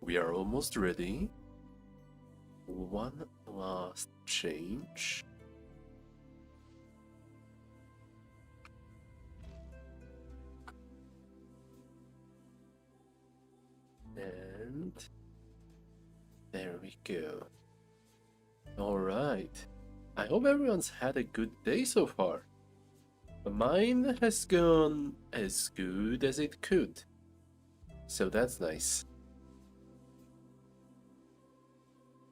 we are almost ready. One last change. And there we go. Alright. I hope everyone's had a good day so far. Mine has gone as good as it could. So that's nice.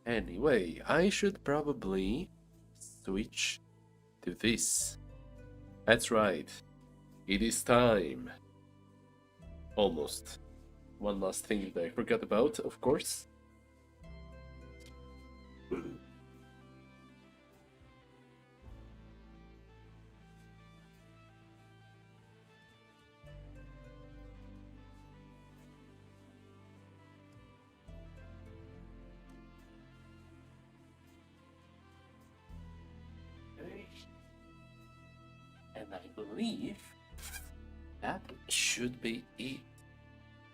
Anyway, I should probably switch to this. That's right. It is time. Almost. One last thing that I forgot about, of course. And I believe that should be it.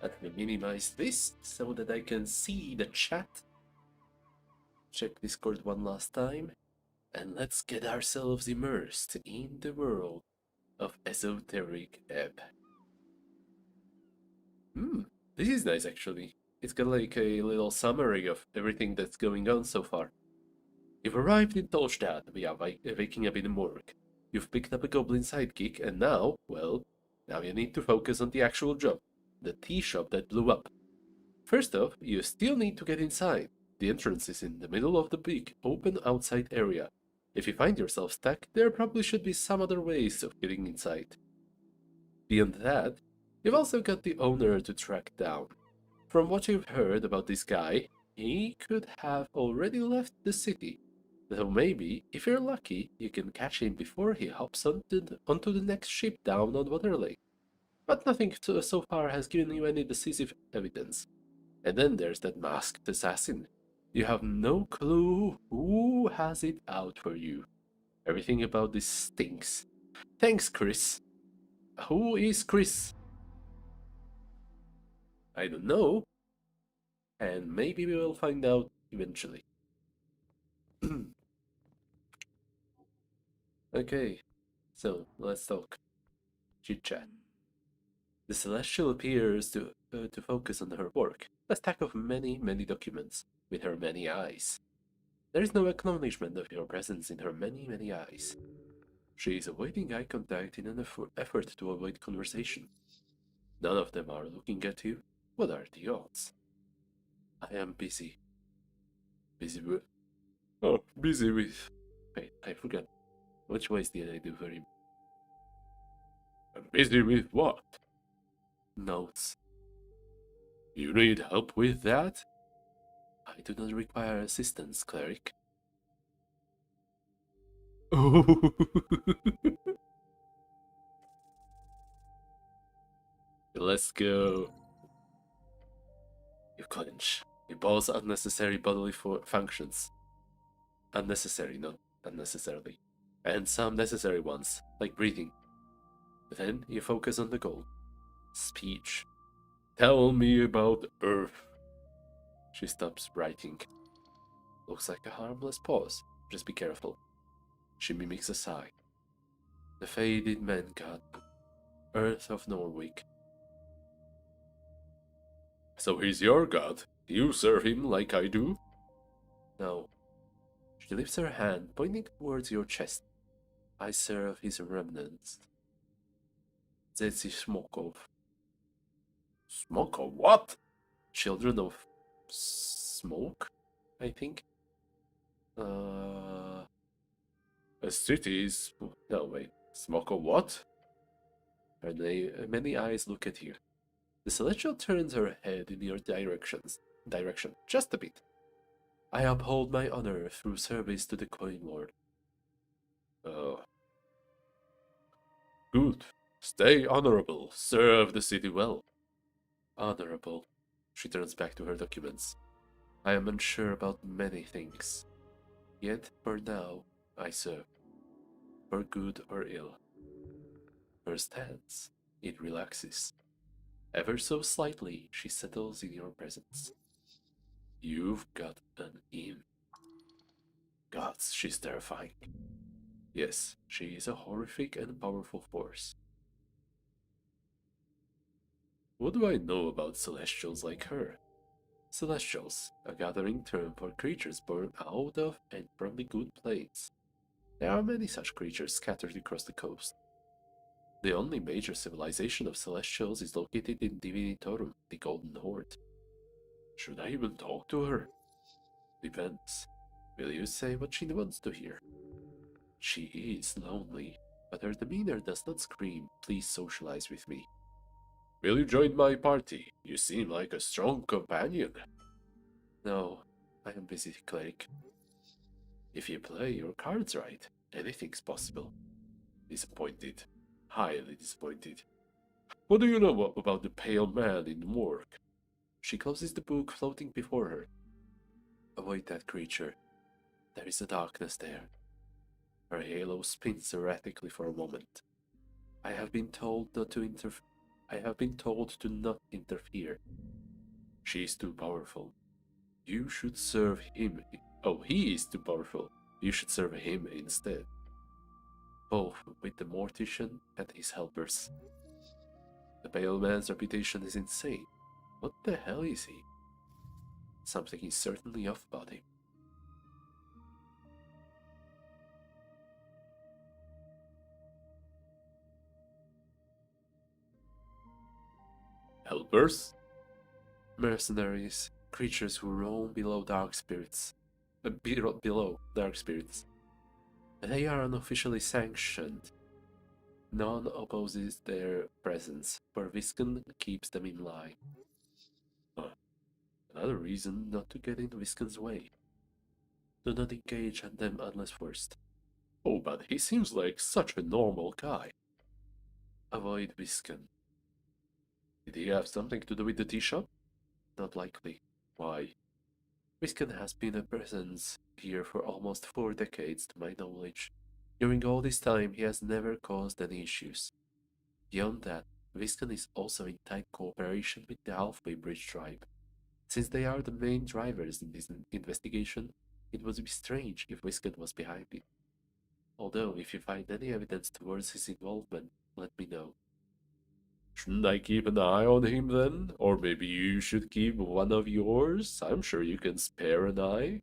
Let me minimize this so that I can see the chat. Check Discord one last time. And let's get ourselves immersed in the world of Esoteric Ebb. This is nice actually. It's got like a little summary of everything that's going on so far. You've arrived in Tolstad via waking up in the morgue. You've picked up a goblin sidekick, and now, well, now you need to focus on the actual job. The tea shop that blew up. First off, you still need to get inside. The entrance is in the middle of the big, open outside area. If you find yourself stuck, there probably should be some other ways of getting inside. Beyond that, you've also got the owner to track down. From what you've heard about this guy, he could have already left the city. Though maybe, if you're lucky, you can catch him before he hops onto the next ship down on Waterlake. But nothing so far has given you any decisive evidence. And then there's that masked assassin. You have no clue who has it out for you. Everything about this stinks. Thanks, Chris. Who is Chris? I don't know. And maybe we will find out eventually. Okay, so let's talk. Chit chat. The Celestial appears to focus on her work, a stack of many, many documents, with her many eyes. There is no acknowledgement of your presence in her many, many eyes. She is avoiding eye contact in an effort to avoid conversation. None of them are looking at you. What are the odds? I am busy. Busy with... Oh, busy with... Wait, I forgot. Which voice did I do for him? I'm busy with what? Notes. You need help with that? I do not require assistance, cleric. Oh. Let's go. You clench. You pause unnecessary bodily functions. Unnecessary, not unnecessarily. And some necessary ones, like breathing. Then you focus on the goal. Speech. Tell me about Earth. She stops writing. Looks like a harmless pause. Just be careful. She mimics a sigh. The faded man god. Earth of Norwich. So he's your god? Do you serve him like I do? No. She lifts her hand, pointing towards your chest. I serve his remnants. Zetsy Smokov. Smokov what? Children of smoke, I think. A city is... No, wait. Smokov what? Her many eyes look at you. The Celestial turns her head in your direction, just a bit. I uphold my honor through service to the Coin Lord. Good. Stay honorable. Serve the city well. Honorable. She turns back to her documents. I am unsure about many things. Yet, for now, I serve. For good or ill. Her stance, it relaxes. Ever so slightly, she settles in your presence. You've got an imp. Gods, she's terrifying. Yes, she is a horrific and powerful force. What do I know about celestials like her? Celestials, a gathering term for creatures born out of and from the good planes. There are many such creatures scattered across the coast. The only major civilization of celestials is located in Divinitorum, the Golden Horde. Should I even talk to her? Depends. Will you say what she wants to hear? She is lonely, but her demeanor does not scream, please socialize with me. Will you join my party? You seem like a strong companion. No, I am busy, cleric. If you play your cards right, anything's possible. Disappointed. Highly disappointed. What do you know about the pale man in the morgue? She closes the book floating before her. Avoid that creature. There is a darkness there. Her halo spins erratically for a moment. I have been told not to I have been told to not interfere. She is too powerful. You should serve him. Oh, he is too powerful. You should serve him instead. Both with the mortician and his helpers. The pale man's reputation is insane. What the hell is he? Something is certainly off about him. Helpers? Mercenaries, creatures who roam below dark spirits. Below dark spirits. They are unofficially sanctioned. None opposes their presence, for Viscon keeps them in line. Huh. Another reason not to get in Viscon's way. Do not engage on them unless forced. Oh, but he seems like such a normal guy. Avoid Viscon. Did he have something to do with the tea shop? Not likely. Why? Viscon has been a presence here for almost 4 decades, to my knowledge. During all this time, he has never caused any issues. Beyond that, Viscon is also in tight cooperation with the Halfway Bridge tribe. Since they are the main drivers in this investigation, it would be strange if Viscon was behind it. Although, if you find any evidence towards his involvement, let me know. Shouldn't I keep an eye on him then? Or maybe you should keep one of yours? I'm sure you can spare an eye.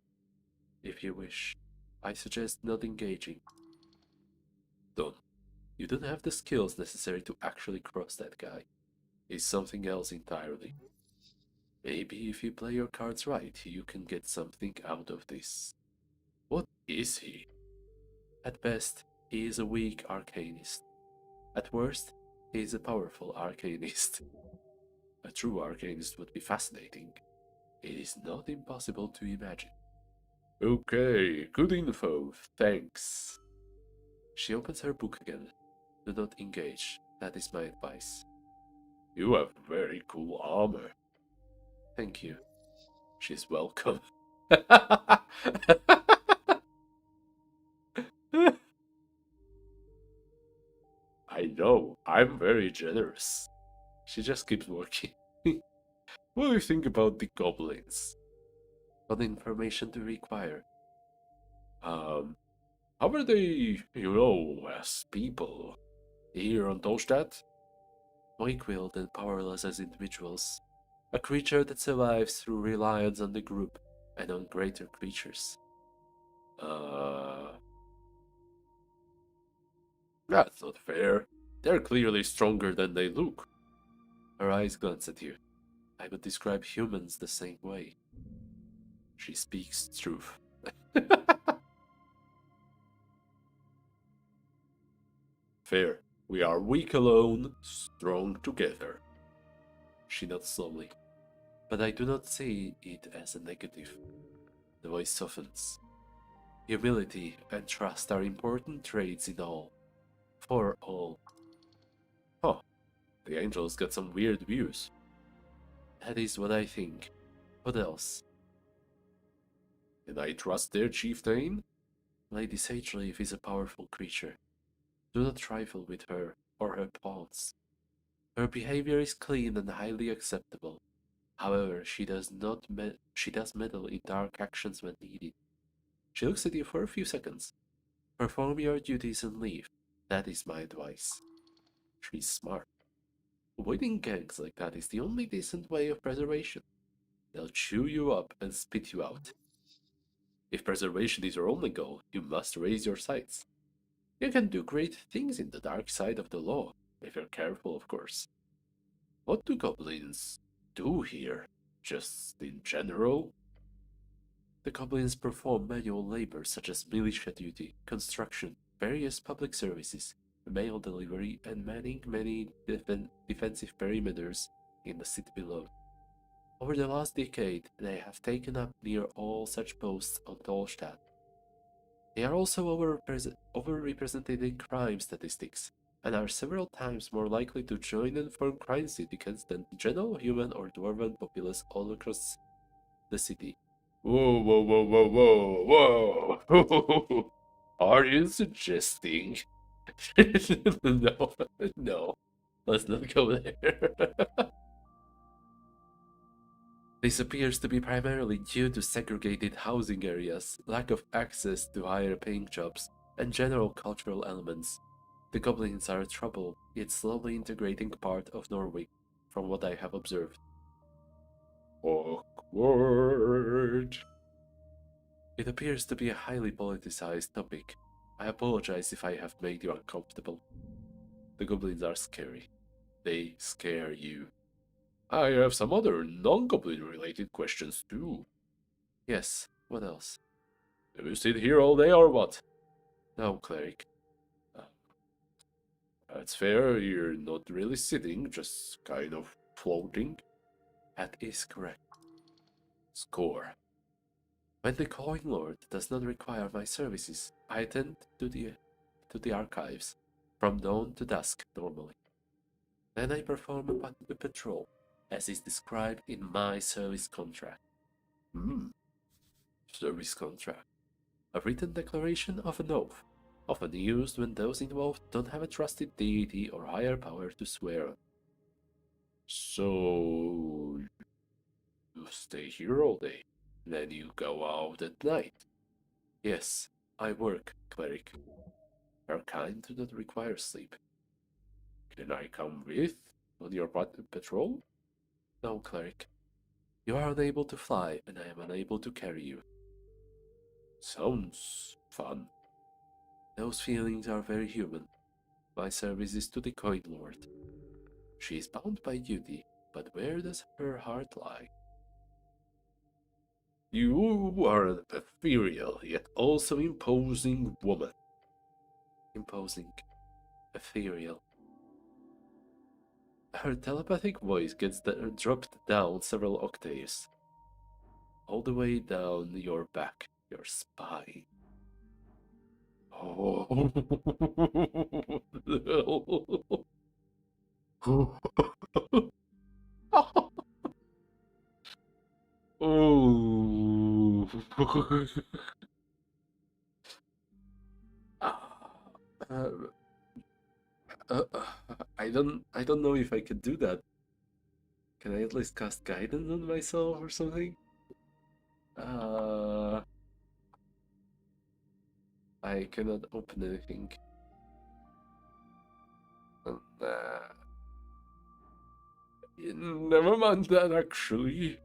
If you wish. I suggest not engaging. Done. You don't have the skills necessary to actually cross that guy. He's something else entirely. Maybe if you play your cards right, you can get something out of this. What is he? At best, he is a weak arcanist. At worst, he is a powerful arcanist. A true arcanist would be fascinating. It is not impossible to imagine. Okay, good info, thanks. She opens her book again. Do not engage, that is my advice. You have very cool armor. Thank you. She's welcome. I know, I'm very generous. She just keeps working. What do you think about the goblins? What information do you require? How are they, as people? Here on Dolstadt? Weak-willed and powerless as individuals. A creature that survives through reliance on the group and on greater creatures. Uh... That's not fair. They're clearly stronger than they look. Her eyes glance at you. I would describe humans the same way. She speaks truth. Fair. We are weak alone, strong together. She nods slowly. But I do not see it as a negative. The voice softens. Humility and trust are important traits in all. For all. Huh. The angels got some weird views. That is what I think. What else? Can I trust their chieftain? Lady Sageleaf is a powerful creature. Do not trifle with her or her pawns. Her behavior is clean and highly acceptable. However, she does meddle in dark actions when needed. She looks at you for a few seconds. Perform your duties and leave. That is my advice. She's smart. Avoiding gangs like that is the only decent way of preservation. They'll chew you up and spit you out. If preservation is your only goal, you must raise your sights. You can do great things in the dark side of the law, if you're careful, of course. What do goblins do here? Just in general? The goblins perform manual labor such as militia duty, construction, various public services, mail delivery, and manning many defensive perimeters in the city below. Over the last decade, they have taken up near all such posts on Tolstadt. They are also overrepresented in crime statistics, and are several times more likely to join and form crime syndicates than the general human or dwarven populace all across the city. Whoa, whoa, whoa, whoa, whoa, whoa! Are you suggesting? No, no, let's not go there. This appears to be primarily due to segregated housing areas, lack of access to higher paying jobs, and general cultural elements. The goblins are a troubled, yet slowly integrating part of Norway, from what I have observed. Awkward. It appears to be a highly politicized topic. I apologize if I have made you uncomfortable. The goblins are scary. They scare you. I have some other non-goblin related questions too. Yes, what else? Do you sit here all day or what? No, cleric. Uh, that's fair, you're not really sitting, just kind of floating. That is correct. Score. When the coin lord does not require my services, I attend to the archives, from dawn to dusk normally. Then I perform a patrol, as is described in my service contract. Hmm, service contract. A written declaration of an oath, often used when those involved don't have a trusted deity or higher power to swear on. So, you stay here all day, then you go out at night. Yes, I work, cleric. Your kind do not require sleep. Can I come with on your patrol? No, cleric. You are unable to fly, and I am unable to carry you. Sounds fun. Those feelings are very human. My service is to the Coin Lord. She is bound by duty, but where does her heart lie? You are an ethereal, yet also imposing woman. Imposing. Ethereal. Her telepathic voice gets dropped down several octaves. All the way down your back, your spine. Oh. Oh. Uh, I don't know if I can do that. Can I at least cast guidance on myself or something? Uh, I cannot open anything. Uh, Never mind that, actually.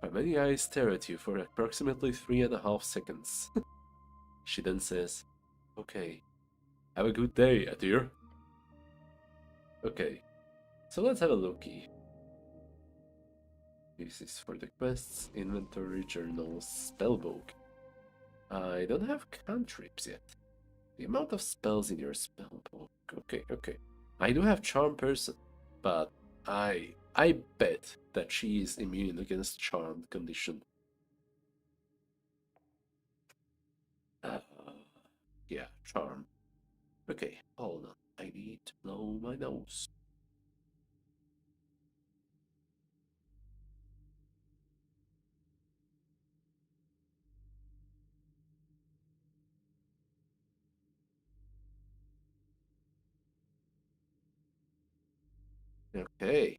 My many eyes stare at you for approximately 3.5 seconds. She then says, okay, have a good day, Adir. Okay, so let's have a looky. This is for the quests, inventory, journals, spellbook. I don't have cantrips yet. The amount of spells in your spellbook. Okay, okay. I do have charm person, but I bet that she is immune against charmed condition. Uh, yeah, charm. Okay, hold on. I need to blow my nose. Okay.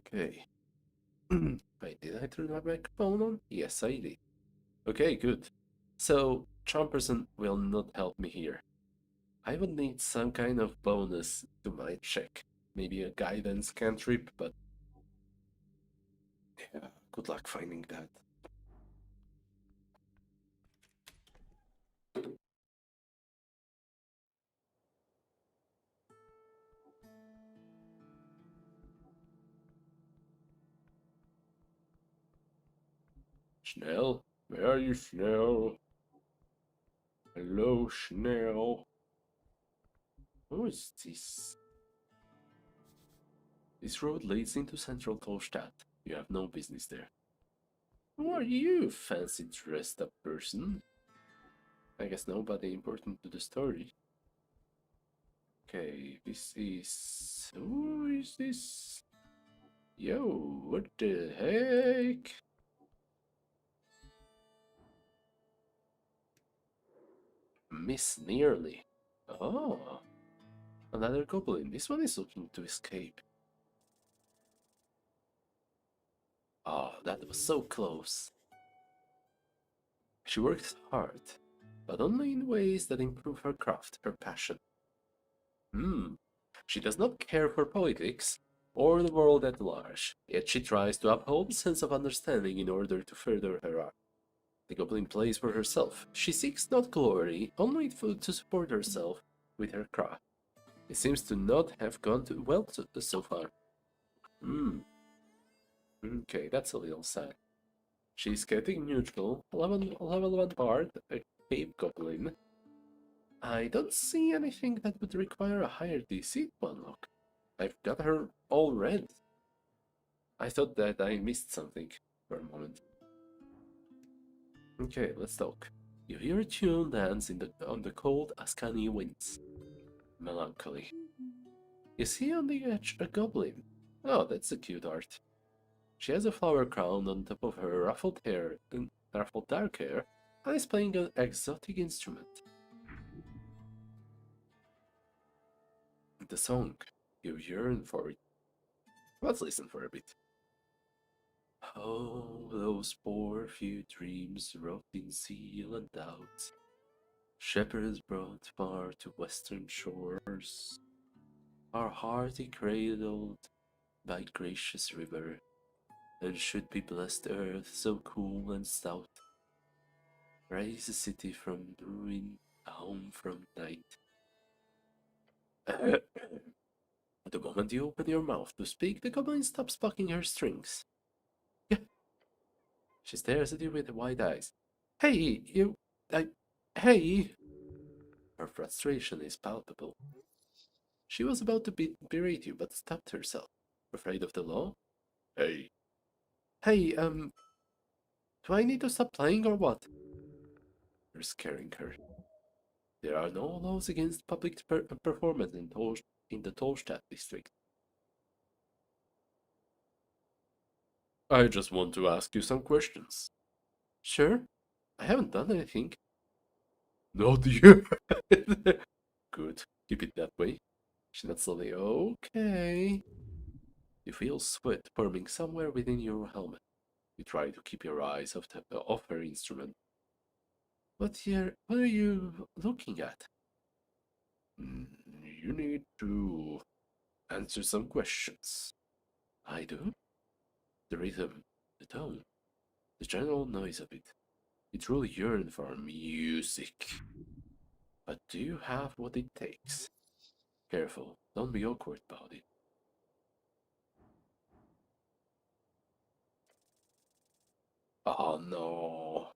Okay. Wait, did I turn my microphone on? Yes, I did. Okay, good. So, Trumperson will not help me here. I would need some kind of bonus to my check. Maybe a guidance cantrip, but yeah, good luck finding that. Schnell? Where are you, Schnell? Hello, Schnell. Who is this? This road leads into central Tolstadt. You have no business there. Who are you, fancy dressed up person? I guess nobody important to the story. Okay, this is... Who is this? Yo, what the heck? Miss Nearly. Oh, another goblin. This one is looking to escape. Oh, that was so close. She works hard, but only in ways that improve her craft, her passion. Hmm. She does not care for politics or the world at large, yet she tries to uphold a sense of understanding in order to further her art. The goblin plays for herself. She seeks not glory, only food to support herself with her craft. It seems to not have gone too well so far. Hmm. Okay, that's a little sad. She's getting neutral, level 1 bard, a cave goblin. I don't see anything that would require a higher DC to unlock. I've got her all red. I thought that I missed something for a moment. Okay, let's talk. You hear a tune dance on the cold Ascani winds. Melancholy. You see on the edge a goblin. Oh, that's a cute art. She has a flower crown on top of her ruffled dark hair, and is playing an exotic instrument. The song, you yearn for it. Let's listen for a bit. Oh, those poor few dreams wrought in zeal and doubt, shepherds brought far to western shores, our hearty cradled by gracious river, and should be blessed earth so cool and stout. Raise a city from ruin, a home from night. The moment you open your mouth to speak, the goblin stops plucking her strings. She stares at you with wide eyes. Hey, you... I... Hey! Her frustration is palpable. She was about to berate you, but stopped herself. Afraid of the law? Hey. Hey, do I need to stop playing or what? You're scaring her. There are no laws against public performance in the Tolstadt district. I just want to ask you some questions. Sure. I haven't done anything. Not you. Good. Keep it that way. She's not slowly. Okay. You feel sweat forming somewhere within your helmet. You try to keep your eyes off her instrument. What are you looking at? You need to answer some questions. I do? The rhythm, the tone, the general noise of it. You truly yearn for music. But do you have what it takes? Careful, don't be awkward about it. Oh no.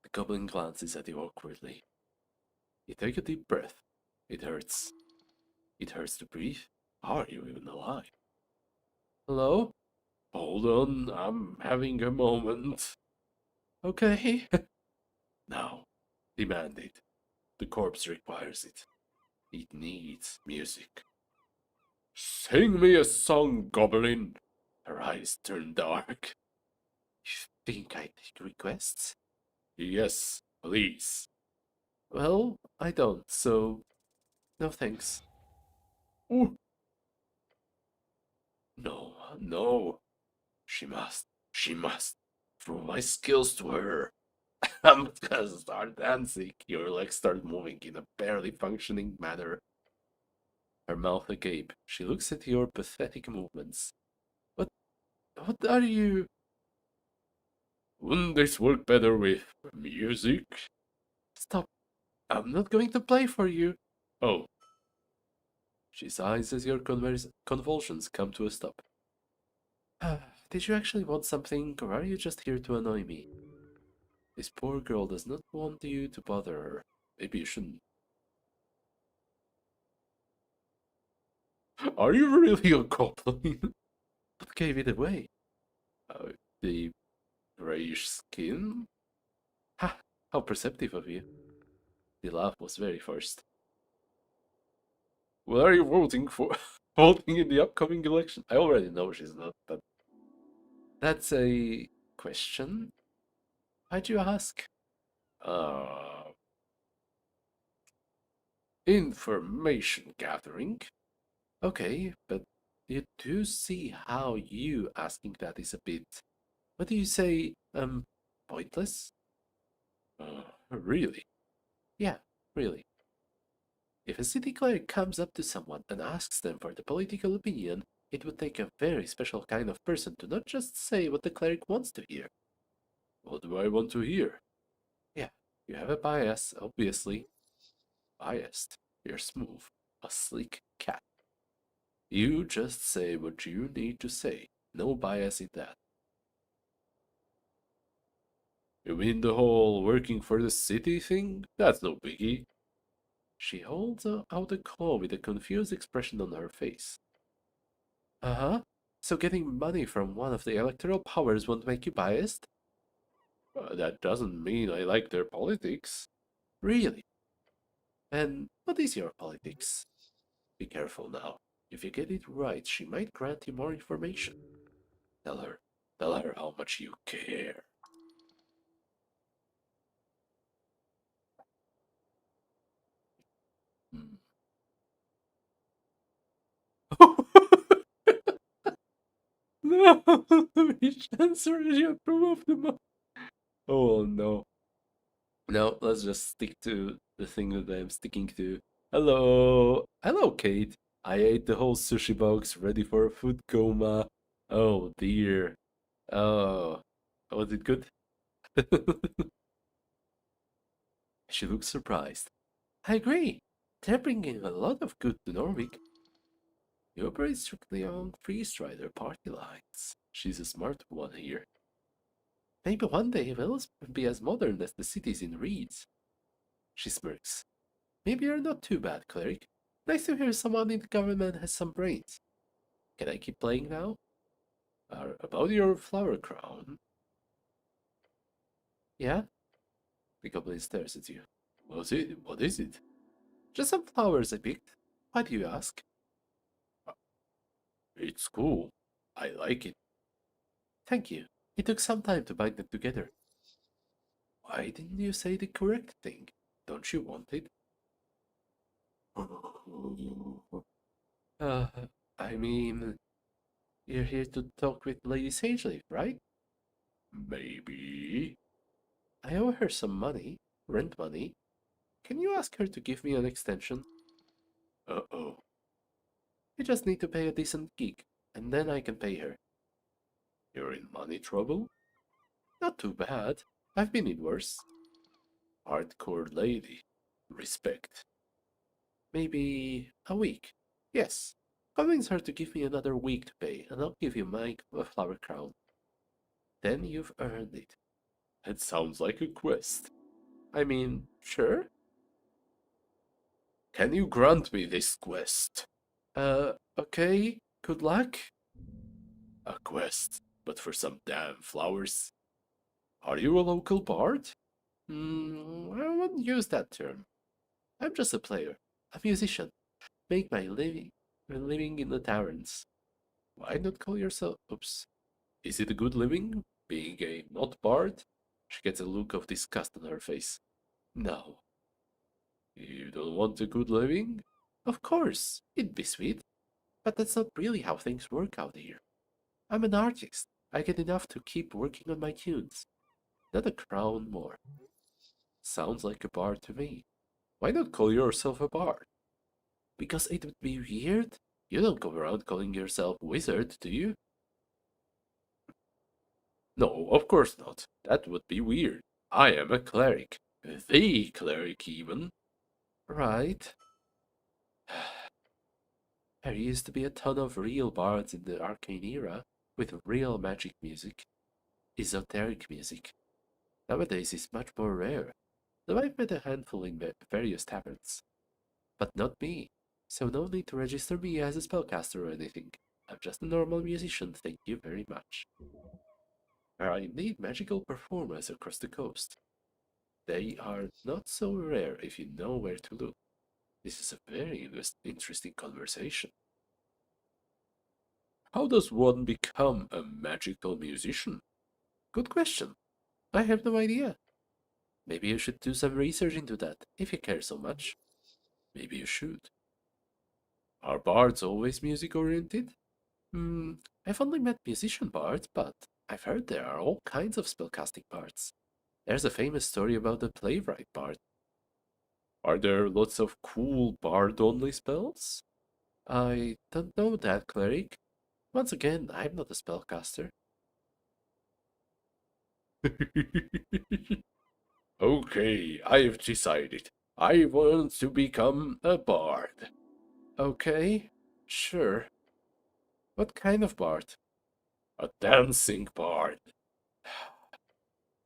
The goblin glances at you awkwardly. You take a deep breath. It hurts. It hurts to breathe. Are you even alive? Hello? Hold on, I'm having a moment. Okay. Now, demand it. The corpse requires it. It needs music. Sing me a song, goblin. Her eyes turn dark. You think I take requests? Yes, please. Well, I don't, so no thanks. Ooh. No, no. She must. Throw my skills to her. I'm gonna start dancing. Your legs start moving in a barely functioning manner. Her mouth agape. She looks at your pathetic movements. What what are you? Wouldn't this work better with music? Stop. I'm not going to play for you. Oh. She sighs as your convulsions come to a stop. Did you actually want something, or are you just here to annoy me? This poor girl does not want you to bother her. Maybe you shouldn't. Are you really a goblin? What gave it away? Uh, the grayish skin? Ha! How perceptive of you. The laugh was very forced. What are you voting for? Voting in the upcoming election? I already know she's not, but that's a question. Why'd you ask? Uh, Information gathering. Okay, but you do see how you asking that is a bit, what do you say, pointless? Really? Yeah, really. If a city cleric comes up to someone and asks them for the political opinion, it would take a very special kind of person to not just say what the cleric wants to hear. What do I want to hear? Yeah, you have a bias, obviously. Biased. You're smooth. A sleek cat. You just say what you need to say. No bias in that. You mean the whole working for the city thing? That's no biggie. She holds out a claw with a confused expression on her face. Uh-huh. So getting money from one of the electoral powers won't make you biased? That doesn't mean I like their politics. Really? And what is your politics? Be careful now. If you get it right, she might grant you more information. Tell her. Tell her how much you care. Hmm. No, which answer is you approve of the most? Oh no. No, let's just stick to the thing that I'm sticking to. Hello. Hello, Kate. I ate the whole sushi box ready for a food coma. Oh dear. Oh. Was it good? She looks surprised. I agree. They're bringing a lot of good to Norwich. You operate strictly on Freestrider party lines. She's a smart one here. Maybe one day we'll be as modern as the cities in Reeds. She smirks. Maybe you're not too bad, cleric. Nice to hear someone in the government has some brains. Can I keep playing now? About your flower crown. Yeah? The goblin stares at you. What's it? What is it? Just some flowers I picked. Why do you ask? "Uh, It's cool. I like it. Thank you. It took some time to bind them together. Why didn't you say the correct thing? Don't you want it? Uh, I mean, you're here to talk with Lady Sageleaf, right? Maybe. I owe her some money, rent money. Can you ask her to give me an extension? Uh-oh. I just need to pay a decent gig, and then I can pay her. You're in money trouble? Not too bad. I've been in worse. Hardcore lady. Respect. Maybe a week. Yes. Convince her to give me another week to pay, and I'll give you my flower crown. Then you've earned it. That sounds like a quest. I mean, sure. Can you grant me this quest? Okay. Good luck. A quest, but for some damn flowers. Are you a local bard? I wouldn't use that term. I'm just a player, a musician. Make my living in the taverns. Why not call yourself? Oops. Is it a good living, being a not bard? She gets a look of disgust on her face. No. You don't want a good living? Of course, it'd be sweet. But that's not really how things work out here. I'm an artist. I get enough to keep working on my tunes. Not a crown more. Sounds like a bard to me. Why not call yourself a bard? Because it would be weird. You don't go around calling yourself wizard, do you? No, of course not. That would be weird. I am a cleric. The cleric, even. Right. There used to be a ton of real bards in the arcane era, with real magic music, esoteric music. Nowadays it's much more rare, though I've met a handful in various taverns. But not me, so no need to register me as a spellcaster or anything. I'm just a normal musician, thank you very much. There are indeed magical performers across the coast. They are not so rare if you know where to look. This is a very interesting conversation. How does one become a magical musician? Good question. I have no idea. Maybe you should do some research into that, if you care so much. Maybe you should. Are bards always music oriented? Hmm, I've only met musician bards, but I've heard there are all kinds of spellcasting bards. There's a famous story about the playwright bard. Are there lots of cool bard-only spells? I don't know that, cleric. Once again, I'm not a spellcaster. Okay, I've decided. I want to become a bard. Okay, sure. What kind of bard? A dancing bard.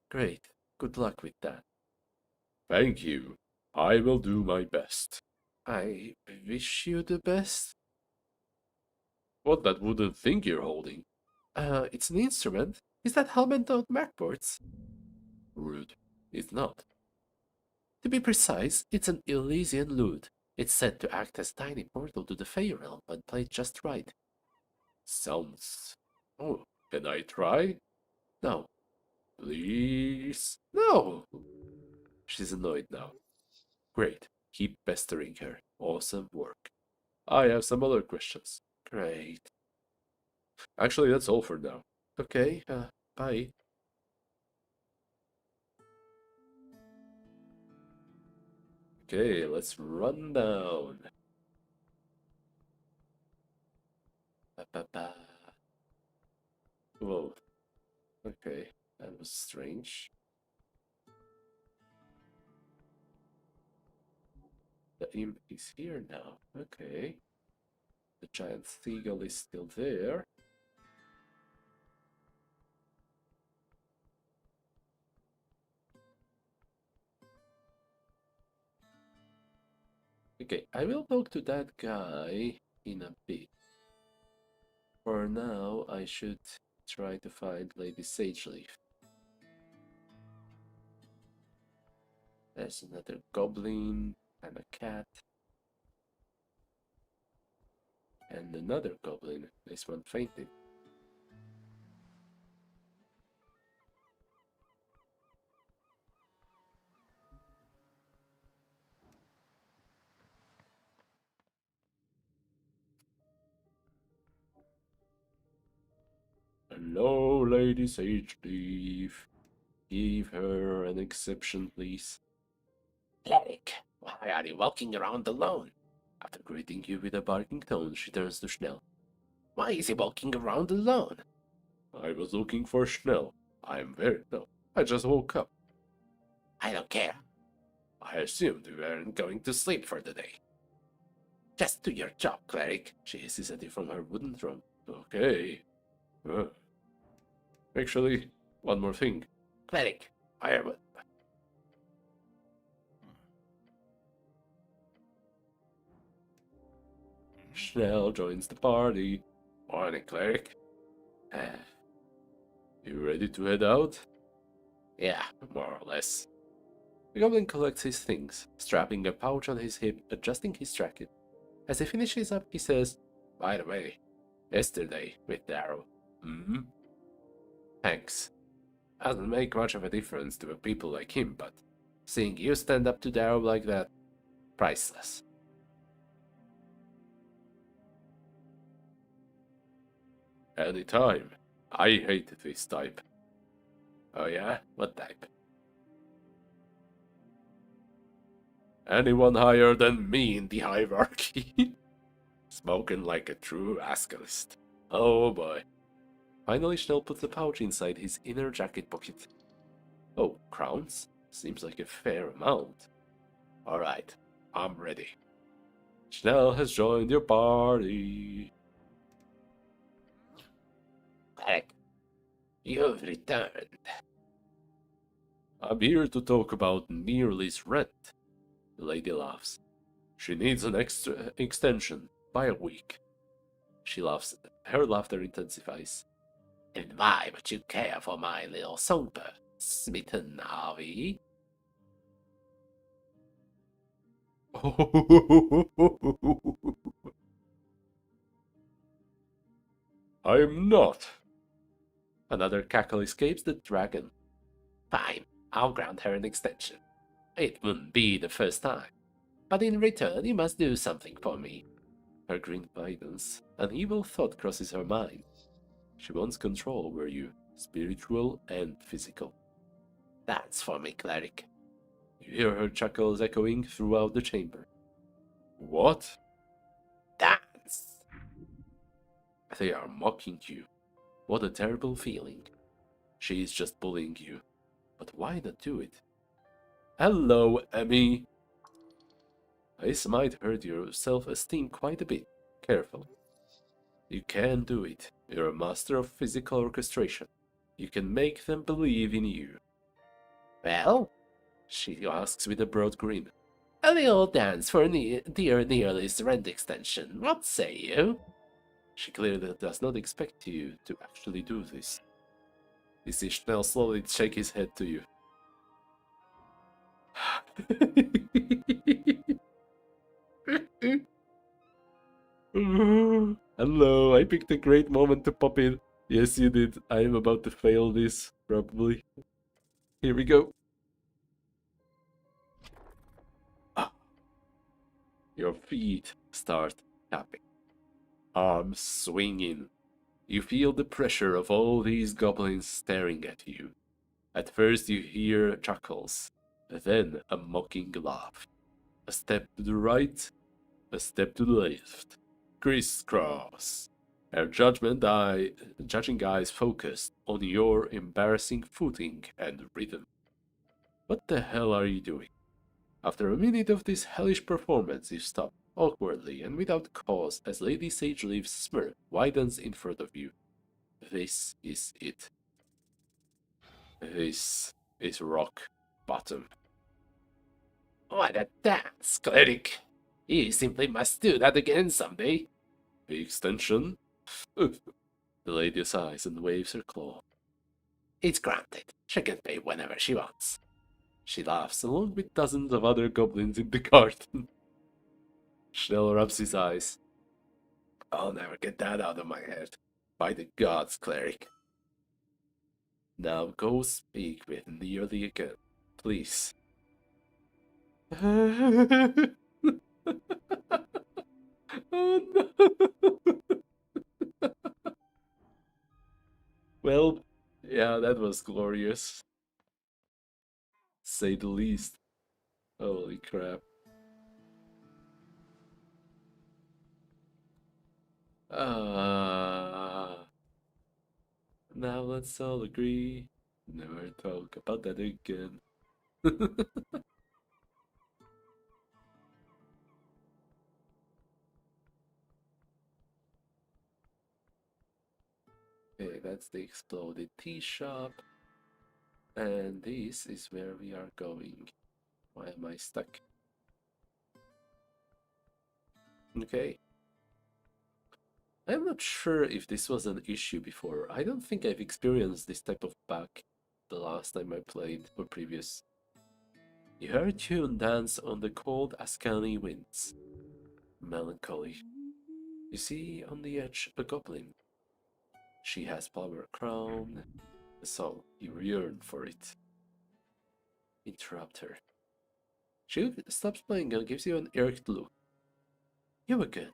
Great. Good luck with that. Thank you. I will do my best. I wish you the best. What that wooden thing you're holding? It's an instrument. Is that helmet on backboards? Rude. It's not. To be precise, it's an Elysian lute. It's said to act as a tiny portal to the Fey realm when played just right. Sounds... Oh, can I try? No. Please? No! She's annoyed now. Great. Keep pestering her. Awesome work. I have some other questions. Great. Actually, that's all for now. Okay, bye. Okay, let's run down. Ba, ba, ba. Whoa. Okay, that was strange. The imp is here now. Okay. The giant seagull is still there. Okay, I will talk to that guy in a bit. For now, I should try to find Lady Sageleaf. There's another goblin and a cat. And another goblin. This one fainted. Hello, Lady Sageleaf. Give her an exception, please. Cleric, why are you walking around alone? After greeting you with a barking tone, she turns to Schnell. Why is he walking around alone? I was looking for Schnell. No, I just woke up. I don't care. I assumed you weren't going to sleep for the day. Just do your job, cleric, she hisses at you from her wooden throne. Okay. Uh, Actually, one more thing. Cleric, I am... Schnell joins the party. Morning, cleric. You ready to head out? Yeah, more or less. The goblin collects his things, strapping a pouch on his hip, adjusting his jacket. As he finishes up, he says, By the way, yesterday with Darrow. Hmm? Thanks. Doesn't make much of a difference to a people like him, but seeing you stand up to Darrow like that, priceless. Anytime. I hate this type. Oh yeah? What type? Anyone higher than me in the hierarchy. Smoking like a true rascalist. Oh boy. Finally, Schnell puts the pouch inside his inner jacket pocket. Oh, crowns? Seems like a fair amount. Alright, I'm ready. Schnell has joined your party. Cleric, you've returned. I'm here to talk about Nearly's rent. The lady laughs. She needs an extra extension by a week. She laughs. Her laughter intensifies. And why would you care for my little songbird? Smitten, are we? I'm not. Another cackle escapes the dragon. Fine, I'll grant her an extension. It wouldn't be the first time. But in return, you must do something for me. Her grin widens. An evil thought crosses her mind. She wants control over you, spiritual and physical. That's for me, cleric. You hear her chuckles echoing throughout the chamber. What? Dance! They are mocking you. What a terrible feeling. She is just bullying you. But why not do it? Hello, Emmy. This might hurt your self-esteem quite a bit. Careful. You can do it. You're a master of physical orchestration. You can make them believe in you. Well, She asks with a broad grin. a little dance for dear Nearly's rent extension. What say you? She clearly does not expect you to actually do this. You see Schnell slowly shake his head to you. Hello, I picked a great moment to pop in. Yes, you did. I am about to fail this, probably. Here we go. Ah. Your feet start tapping. Arms swinging. You feel the pressure of all these goblins staring at you. At first you hear chuckles, then a mocking laugh. A step to the right, a step to the left. Crisscross. Her judging eyes focused on your embarrassing footing and rhythm. What the hell are you doing? After a minute of this hellish performance, you stop, awkwardly and without cause, as Lady Sageleaf's smirk widens in front of you. This is it. This is rock bottom. What a dance, cleric! You simply must do that again someday. The extension? The lady sighs and waves her claw. It's granted. She can pay whenever she wants. She laughs along with dozens of other goblins in the garden. Schnell rubs his eyes. I'll never get that out of my head. By the gods, cleric. Now go speak with Nearly again, please. Oh no! Well, yeah, that was glorious. Say the least. Holy crap. Now let's all agree. Never talk about that again. Okay, that's the exploded tea shop. And this is where we are going. Why am I stuck? Okay. I'm not sure if this was an issue before. I don't think I've experienced this type of bug the last time I played or previous. You hear a tune dance on the cold Ascani winds. Melancholy. You see on the edge a goblin. She has flower crown. A song. You yearn for it. Interrupt her. She stops playing and gives you an irked look. You again.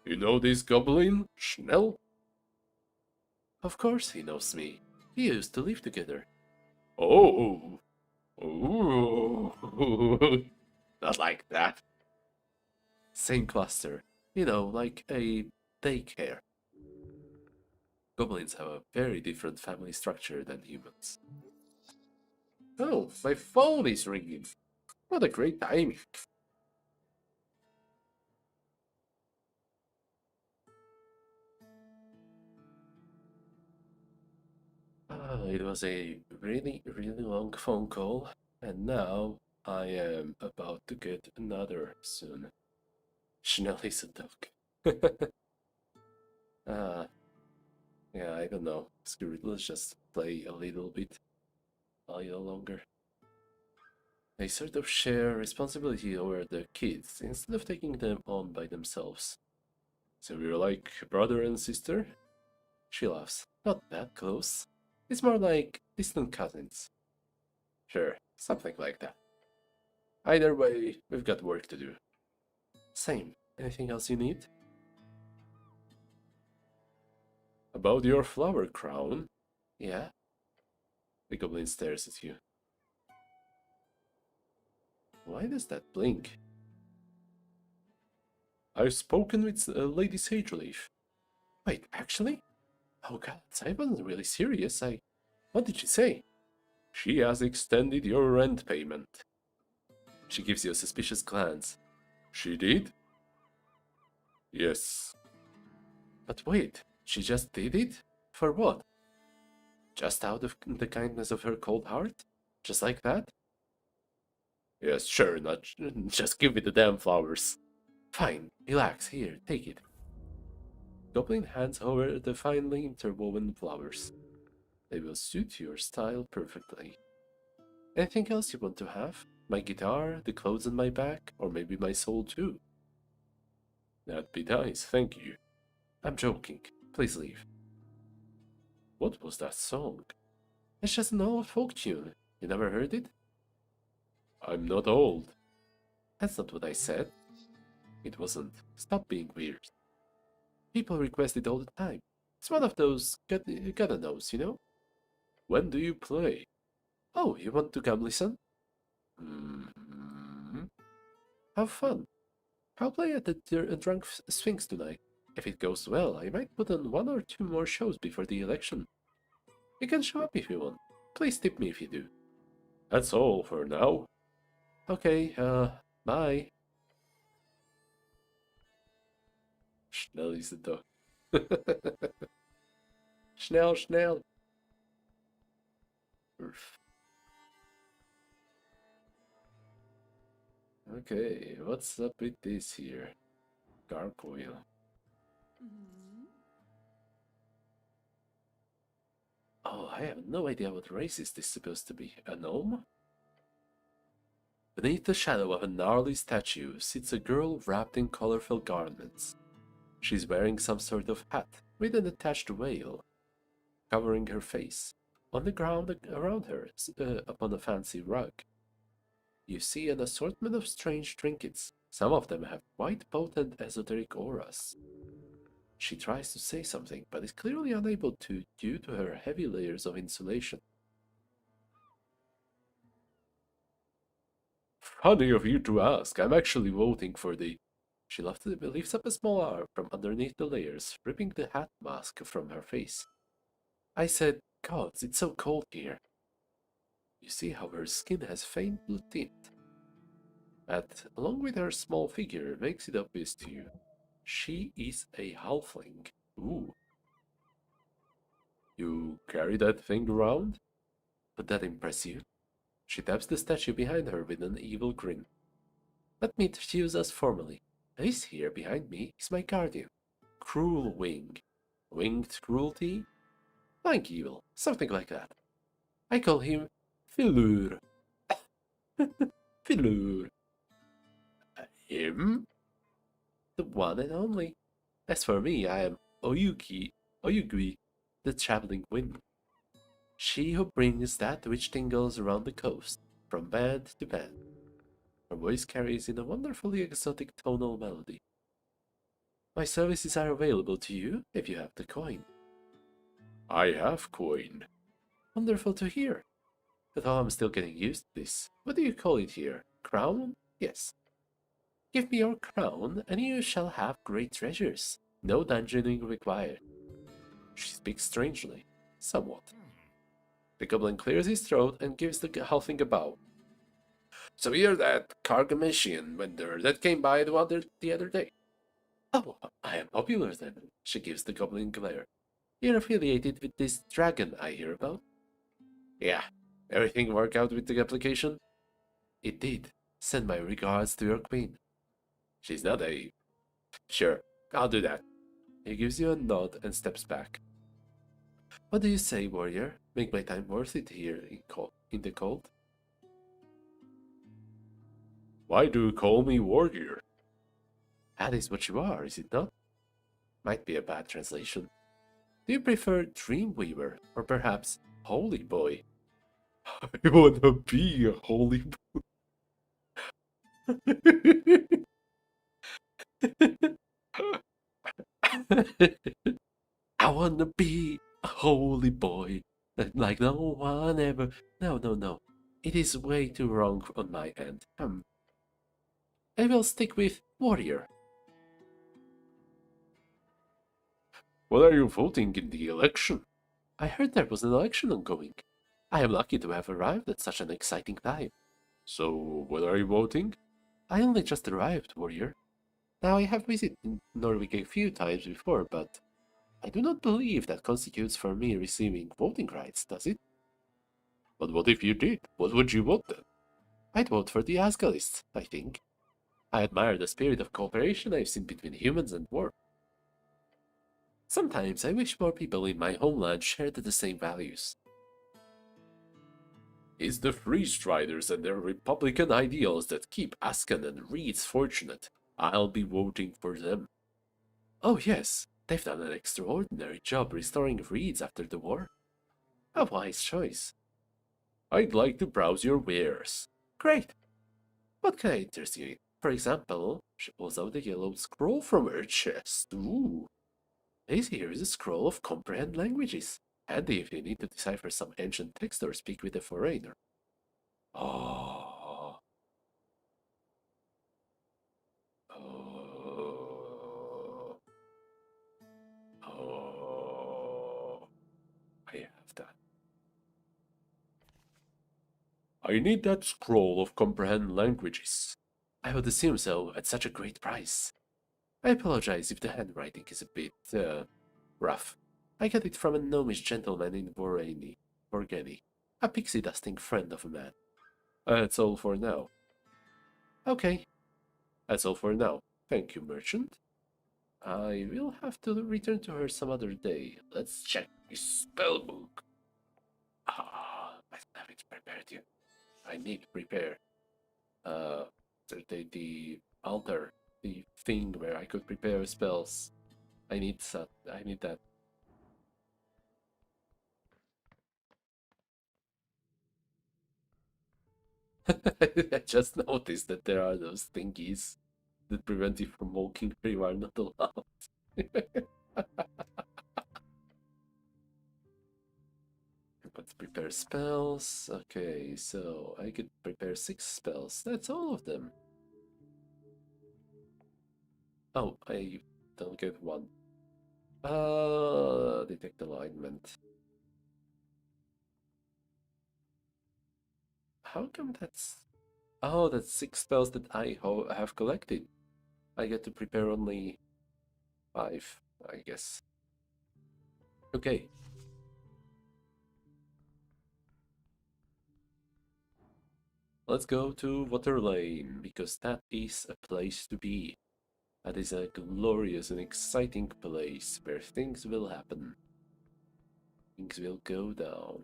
You know this goblin, Schnell? Of course he knows me. We used to live together. Oh, oh, not like that. Same cluster. You know, like a daycare. Goblins have a very different family structure than humans. Oh, my phone is ringing. What a great timing. It was a really, really long phone call, and now I am about to get another soon. Schnell is a dog. uh, yeah, I don't know. Screw it, let's just play a little longer. They sort of share responsibility over the kids instead of taking them on by themselves. So we're like brother and sister? She laughs. Not that close. It's more like distant cousins. Sure, something like that. Either way, we've got work to do. Same. Anything else you need? About your flower crown? Yeah? The goblin stares at you. Why does that blink? I've spoken with Lady Sageleaf. Wait, actually? Oh god, I wasn't really serious. What did she say? She has extended your rent payment. She gives you a suspicious glance. She did? Yes. But wait, she just did it? For what? Just out of the kindness of her cold heart? Just like that? Yes, sure, not just give me the damn flowers. Fine, relax, here, take it. Goblin hands over the finely interwoven flowers. They will suit your style perfectly. Anything else you want to have? My guitar, the clothes on my back, or maybe my soul too? That'd be nice, thank you. I'm joking. Please leave. What was that song? It's just an old folk tune. You never heard it? I'm not old. That's not what I said. It wasn't. Stop being weird. People request it all the time. It's one of those gotta knows, you know? When do you play? Oh, you want to come listen? Hmm. Have fun. I'll play at the Drunk Sphinx tonight. If it goes well, I might put on one or two more shows before the election. You can show up if you want. Please tip me if you do. That's all for now. Okay, bye. Schnell is the dog. Schnell, schnell. Okay, what's up with this here? Gargoyle. Oh, I have no idea what race is this supposed to be. A gnome? Beneath the shadow of a gnarly statue sits a girl wrapped in colorful garments. She's wearing some sort of hat with an attached veil, covering her face. On the ground around her, upon a fancy rug, you see an assortment of strange trinkets. Some of them have quite potent esoteric auras. She tries to say something, but is clearly unable to due to her heavy layers of insulation. Funny of you to ask. I'm actually voting for the. She lifts up a small arm from underneath the layers, ripping the hat mask from her face. I said, Gods, it's so cold here. You see how her skin has faint blue tint. That, along with her small figure, makes it obvious to you. She is a halfling. Ooh. You carry that thing around? Would that impress you? She taps the statue behind her with an evil grin. Let me introduce us formally. This here behind me is my guardian, Cruel Wing. Winged cruelty? Like evil, something like that. I call him Filur. Filur. Him? The one and only. As for me, I am Oyugui, the traveling wind. She who brings that which tingles around the coast, from band to band. Her voice carries in a wonderfully exotic tonal melody. My services are available to you if you have the coin. I have coin. Wonderful to hear. Though I'm still getting used to this. What do you call it here? Crown? Yes. Give me your crown, and you shall have great treasures. No dungeoning required. She speaks strangely. Somewhat. The goblin clears his throat and gives the halfling a bow. So you're that Cargamessian vendor that came by the other day. Oh, I am popular then, she gives the goblin a glare. You're affiliated with this dragon I hear about? Yeah. Everything work out with the application? It did. Send my regards to your queen. She's not a... Sure, I'll do that. He gives you a nod and steps back. What do you say, warrior? Make my time worth it here in the cold? Why do you call me warrior? That is what you are, is it not? Might be a bad translation. Do you prefer Dreamweaver, or perhaps Holy Boy? I wanna be a holy I wanna be a holy boy, like no one ever. No, no, no. It is way too wrong on my end. I will stick with warrior. What are you voting in the election? I heard there was an election ongoing. I am lucky to have arrived at such an exciting time. So, what are you voting? I only just arrived, warrior. Now I have visited Norway a few times before, but I do not believe that constitutes for me receiving voting rights, does it? But what if you did? What would you vote then? I'd vote for the Asgalists, I think. I admire the spirit of cooperation I've seen between humans and dwarves. Sometimes I wish more people in my homeland shared the same values. It's the Free Striders and their Republican ideals that keep Askan and Reeds fortunate. I'll be voting for them. Oh yes, they've done an extraordinary job restoring Reeds after the war. A wise choice. I'd like to browse your wares. Great. What can I interest you in? For example, she pulls out a yellow scroll from her chest. Ooh. This here is a scroll of comprehend languages. Handy if you need to decipher some ancient text or speak with a foreigner. Oh. Oh. Oh. I have that. I need that scroll of comprehend languages. I would assume so, at such a great price. I apologize if the handwriting is a bit, rough. I got it from a gnomish gentleman in Vorgeni, a pixie-dusting friend of a man. That's all for now. Okay, That's all for now. Thank you, merchant. I will have to return to her some other day. Let's check the spellbook. I don't have it prepared yet. I need to prepare. The altar, the thing where I could prepare spells. I need that. I just noticed that there are those thingies that prevent you from walking where you are not allowed. Let's prepare spells. Okay, so I could prepare 6 spells. That's all of them. Oh, I don't get one. Detect alignment. How come that's... Oh, that's 6 spells that I have collected. I get to prepare only 5, I guess. Okay. Let's go to Waterlane, because that is a place to be. That is a glorious and exciting place where things will happen. Things will go down.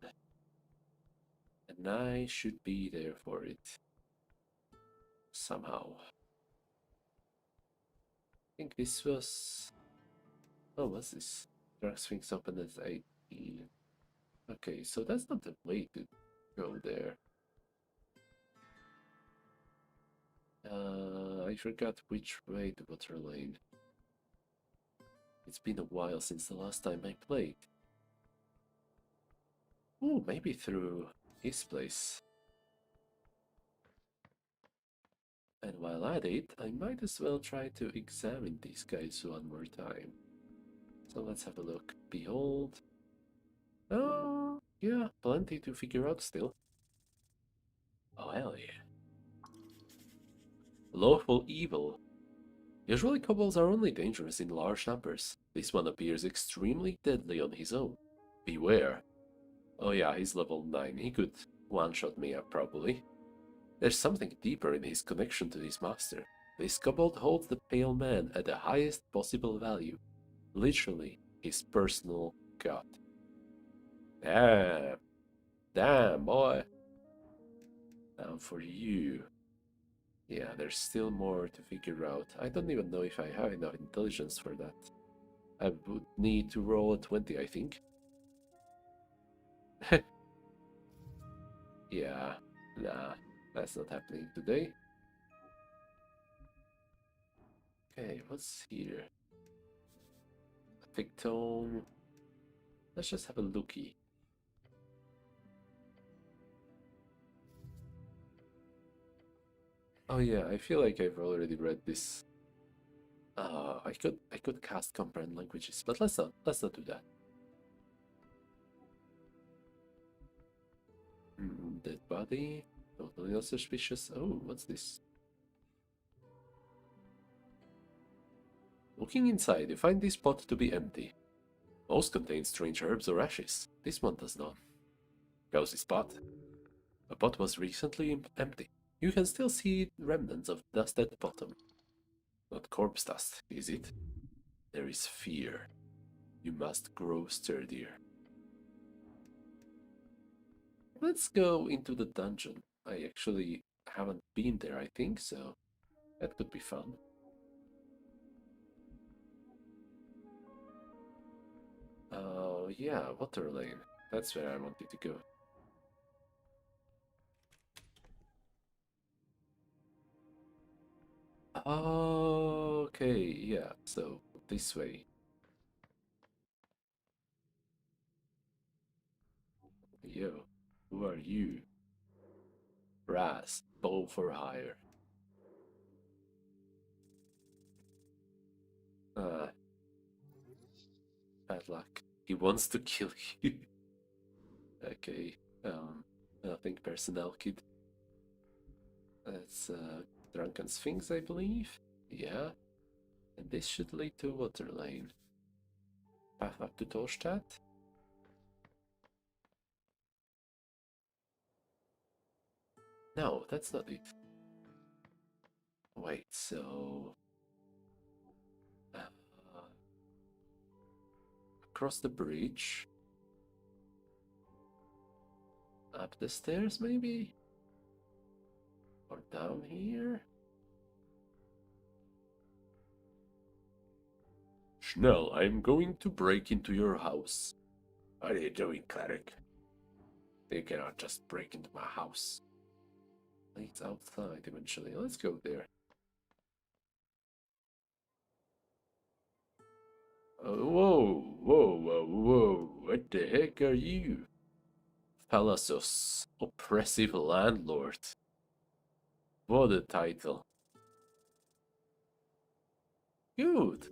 And I should be there for it. Somehow. I think this was... Oh, what's this? Drugs things open at 18. Okay, so that's not the way to go there. I forgot which way to Waterlane. It's been a while since the last time I played. Oh, maybe through his place. And while at it, I might as well try to examine these guys one more time. So let's have a look. Behold. Oh, yeah, plenty to figure out still. Oh, hell yeah. Lawful evil. Usually kobolds are only dangerous in large numbers. This one appears extremely deadly on his own. Beware. Oh yeah, he's level 9. He could one-shot me up probably. There's something deeper in his connection to his master. This kobold holds the pale man at the highest possible value. Literally, his personal god. Damn. Damn, boy. Now for you. Yeah, there's still more to figure out. I don't even know if I have enough intelligence for that. I would need to roll a 20, I think. Yeah, nah, that's not happening today. Okay, what's here? A thick tone. Let's just have a looky. Oh yeah, I feel like I've already read this. I could cast comprehend languages, but let's not do that. Dead body. Totally not suspicious. Oh, what's this? Looking inside, you find this pot to be empty. Most contain strange herbs or ashes. This one does not. Cozy spot. The pot was recently empty. You can still see remnants of dust at the bottom. Not corpse dust, is it? There is fear. You must grow sturdier. Let's go into the dungeon. I actually haven't been there, I think, so that could be fun. Oh, yeah, water lane. That's where I wanted to go. Okay, yeah, so this way. Yo, who are you? Brass, bow for hire. Ah, bad luck. He wants to kill you. Okay, nothing personnel kid. That's Drunken Sphinx, I believe. Yeah, and this should lead to water lane. Path up to Tolstadt. No, that's not it. Wait, so uh, across the bridge, up the stairs, maybe, or down here. Schnell, I'm going to break into your house. What are you doing, cleric? You cannot just break into my house. It's outside eventually. Let's go there. Whoa, whoa, whoa, whoa. What the heck are you? Thalasos, oppressive landlord. What a title. Good.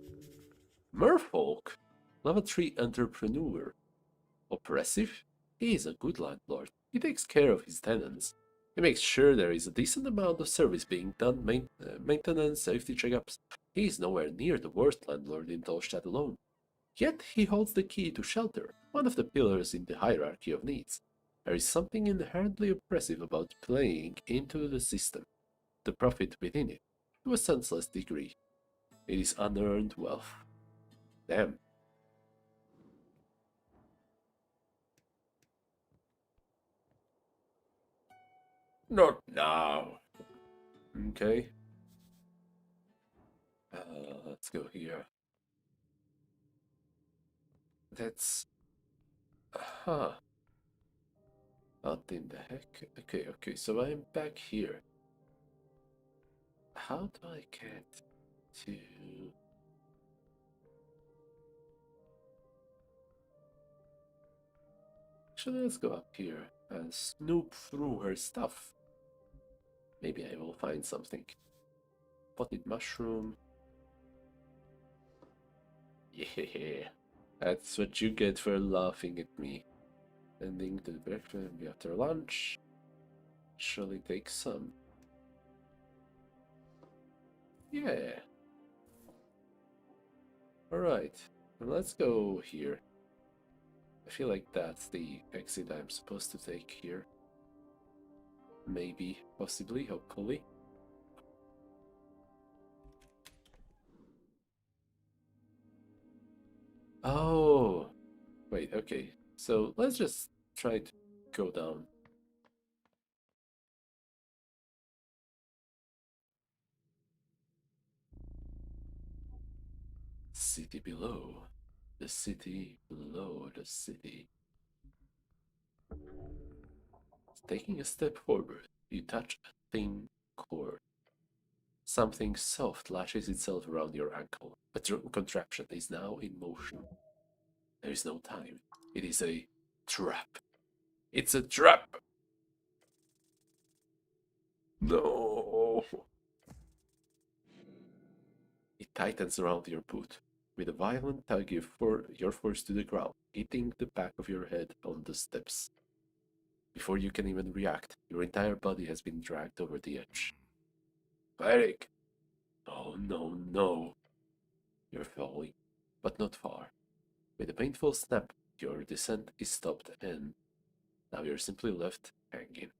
Merfolk, level 3 entrepreneur. Oppressive? He is a good landlord. He takes care of his tenants. He makes sure there is a decent amount of service being done, maintenance, safety checkups. He is nowhere near the worst landlord in Tolstadt alone. Yet he holds the key to shelter, one of the pillars in the hierarchy of needs. There is something inherently oppressive about playing into the system, the profit within it, to a senseless degree. It is unearned wealth. Damn. Not now. Okay. Let's go here. That's... Huh. What in the heck? Okay, so I'm back here. How do I get to... Actually, let's go up here and snoop through her stuff. Maybe I will find something. Potted mushroom. Yeah, that's what you get for laughing at me. Ending the breakfast after lunch. Surely take some. Yeah. Alright, let's go here. I feel like that's the exit I'm supposed to take here. Maybe, possibly, hopefully. Oh! Wait, okay. So let's just try to go down. City below. The city below the city. Taking a step forward, you touch a thin cord. Something soft lashes itself around your ankle. A contraption is now in motion. There is no time. It is a trap. It's a trap! No! It tightens around your boot. With a violent tug, you're forced to the ground, hitting the back of your head on the steps. Before you can even react, your entire body has been dragged over the edge. Eric! Oh no, no! You're falling, but not far. With a painful snap, your descent is stopped and now you're simply left hanging.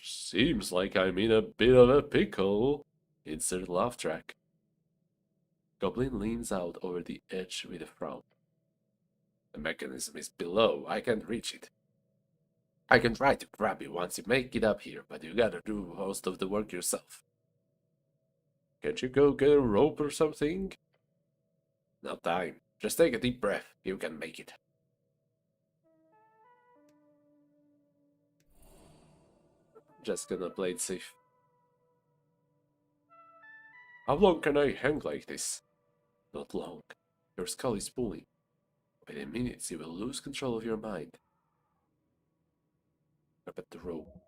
Seems like I'm in a bit of a pickle. Insert laugh track. Goblin leans out over the edge with a frown. The mechanism is below. I can't reach it. I can try to grab you once you make it up here, but you gotta do most of the work yourself. Can't you go get a rope or something? No time. Just take a deep breath. You can make it. Just gonna play it safe. How long can I hang like this? Not long. Your skull is pulling. Within minutes, you will lose control of your mind. Grab at the rope.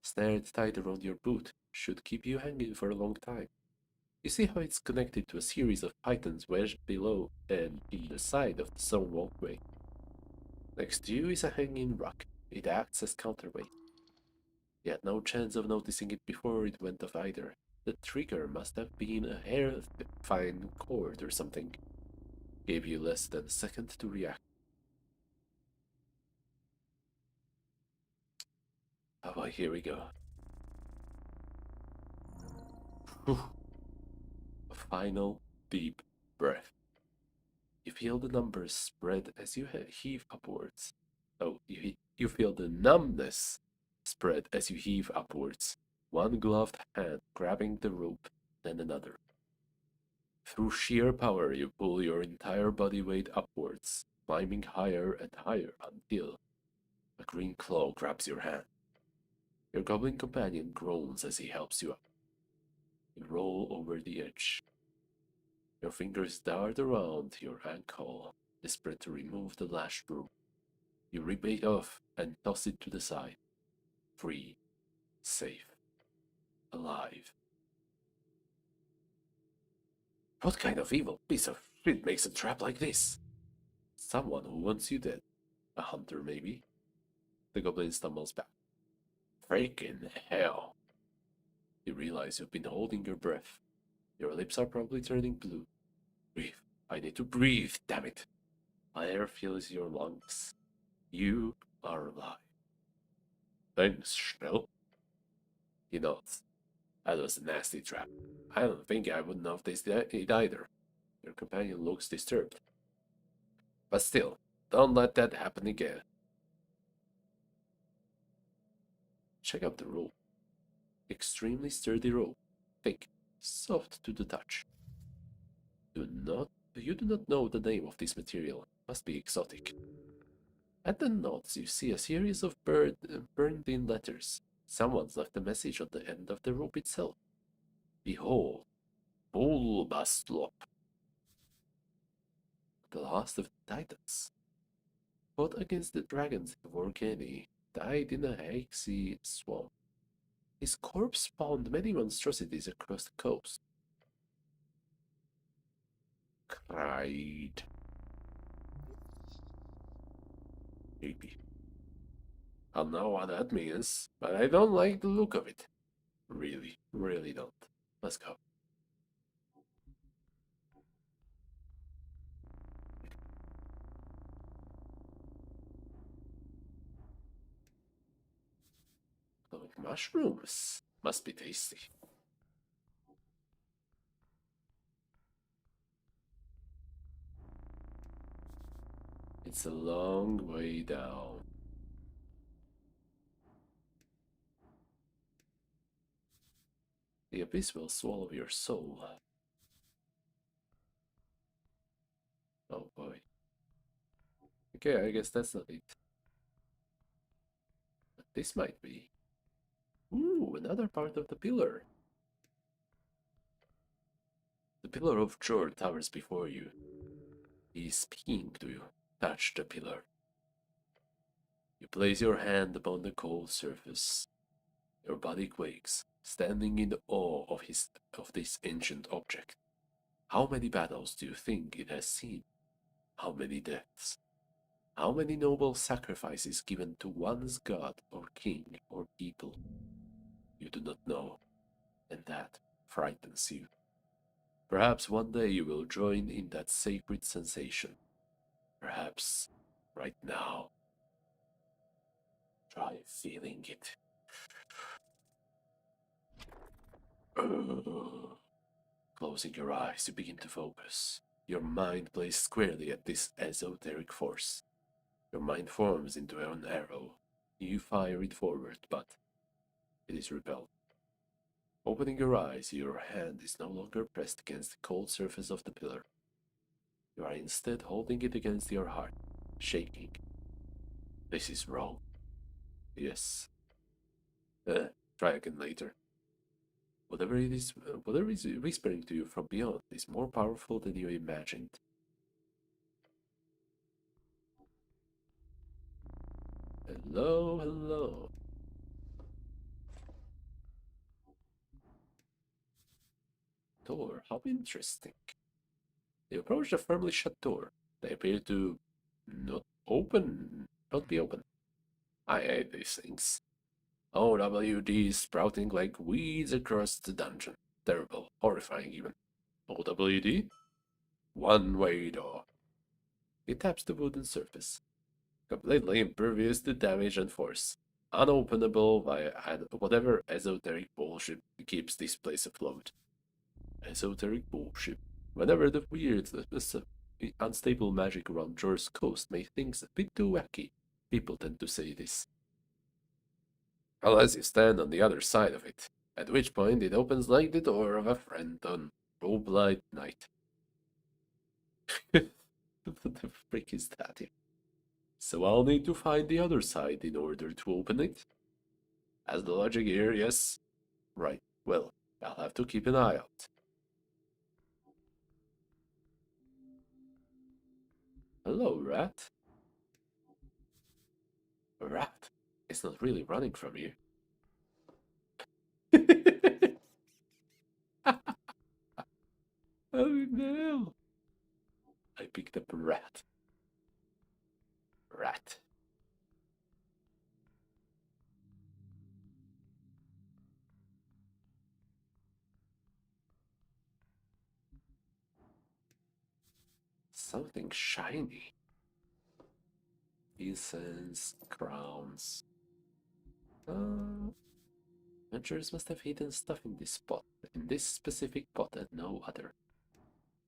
Snared tight around your boot should keep you hanging for a long time. You see how it's connected to a series of pythons wedged below and in the side of the stone walkway. Next to you is a hanging rock. It acts as counterweight. You had no chance of noticing it before it went off either. The trigger must have been a hair-fine cord or something. Gave you less than a second to react. Oh boy, here we go. Whew. A final deep breath. You feel the numbers spread as you heave upwards. Oh, you feel the numbness spread as you heave upwards. One gloved hand grabbing the rope, then another. Through sheer power, you pull your entire body weight upwards, climbing higher and higher until a green claw grabs your hand. Your goblin companion groans as he helps you up. You roll over the edge. Your fingers dart around your ankle, desperate to remove the lashed rope. You rip it off and toss it to the side. Free, safe, alive. What kind of evil piece of shit makes a trap like this? Someone who wants you dead. A hunter, maybe? The goblin stumbles back. Freaking hell. You realize you've been holding your breath. Your lips are probably turning blue. Breathe. I need to breathe, damn it. Air fills your lungs. You are alive. Thanks, Schnell. He nods. That was a nasty trap. I don't think I would notice it either. Your companion looks disturbed. But still, don't let that happen again. Check out the rope. Extremely sturdy rope. Thick, soft to the touch. You do not know the name of this material. Must be exotic. At the knots, you see a series of burned-in letters. Someone's left a message on the end of the rope itself. Behold, Bulbaslop, the last of the Titans. fought against the dragons in Vorgeni, died in a hazy swamp. His corpse spawned many monstrosities across the coast. Cried. Maybe. I'll know what that means, but I don't like the look of it. Really, really don't. Let's go. Glowing mushrooms. Must be tasty. It's a long way down. The abyss will swallow your soul. Oh boy. Okay, I guess that's not it. But this might be. Ooh, another part of the pillar. The pillar of Jor towers before you. He is speaking to you. Touch the pillar. You place your hand upon the cold surface. Your body quakes, standing in awe of this ancient object. How many battles do you think it has seen? How many deaths? How many noble sacrifices given to one's god or king or people? You do not know, and that frightens you. Perhaps one day you will join in that sacred sensation. Perhaps right now. Try feeling it. Closing your eyes, you begin to focus. Your mind plays squarely at this esoteric force. Your mind forms into an arrow. You fire it forward, but it is repelled. Opening your eyes, your hand is no longer pressed against the cold surface of the pillar. You are instead holding it against your heart, shaking. This is wrong. Yes. Try again later. Whatever is whispering to you from beyond is more powerful than you imagined. Hello, hello. Door, how interesting. They approach the firmly shut door. They appear to not be open. I hate these things. OWD sprouting like weeds across the dungeon. Terrible, horrifying even. OWD? One-way door. It taps the wooden surface. Completely impervious to damage and force. Unopenable by whatever esoteric bullshit keeps this place afloat. Esoteric bullshit. Whenever the weird, unstable magic around Jor's coast makes things a bit too wacky, people tend to say this. Unless you stand on the other side of it, at which point it opens like the door of a friend on robe-light night. What the frick is that? So I'll need to find the other side in order to open it? As the logic here, yes. Right, well, I'll have to keep an eye out. Hello, rat. A rat? It's not really running from you. Oh no! I picked up a rat. Rat. Something shiny. Incense, crowns. Adventurers must have hidden stuff in this spot, in this specific pot and no other.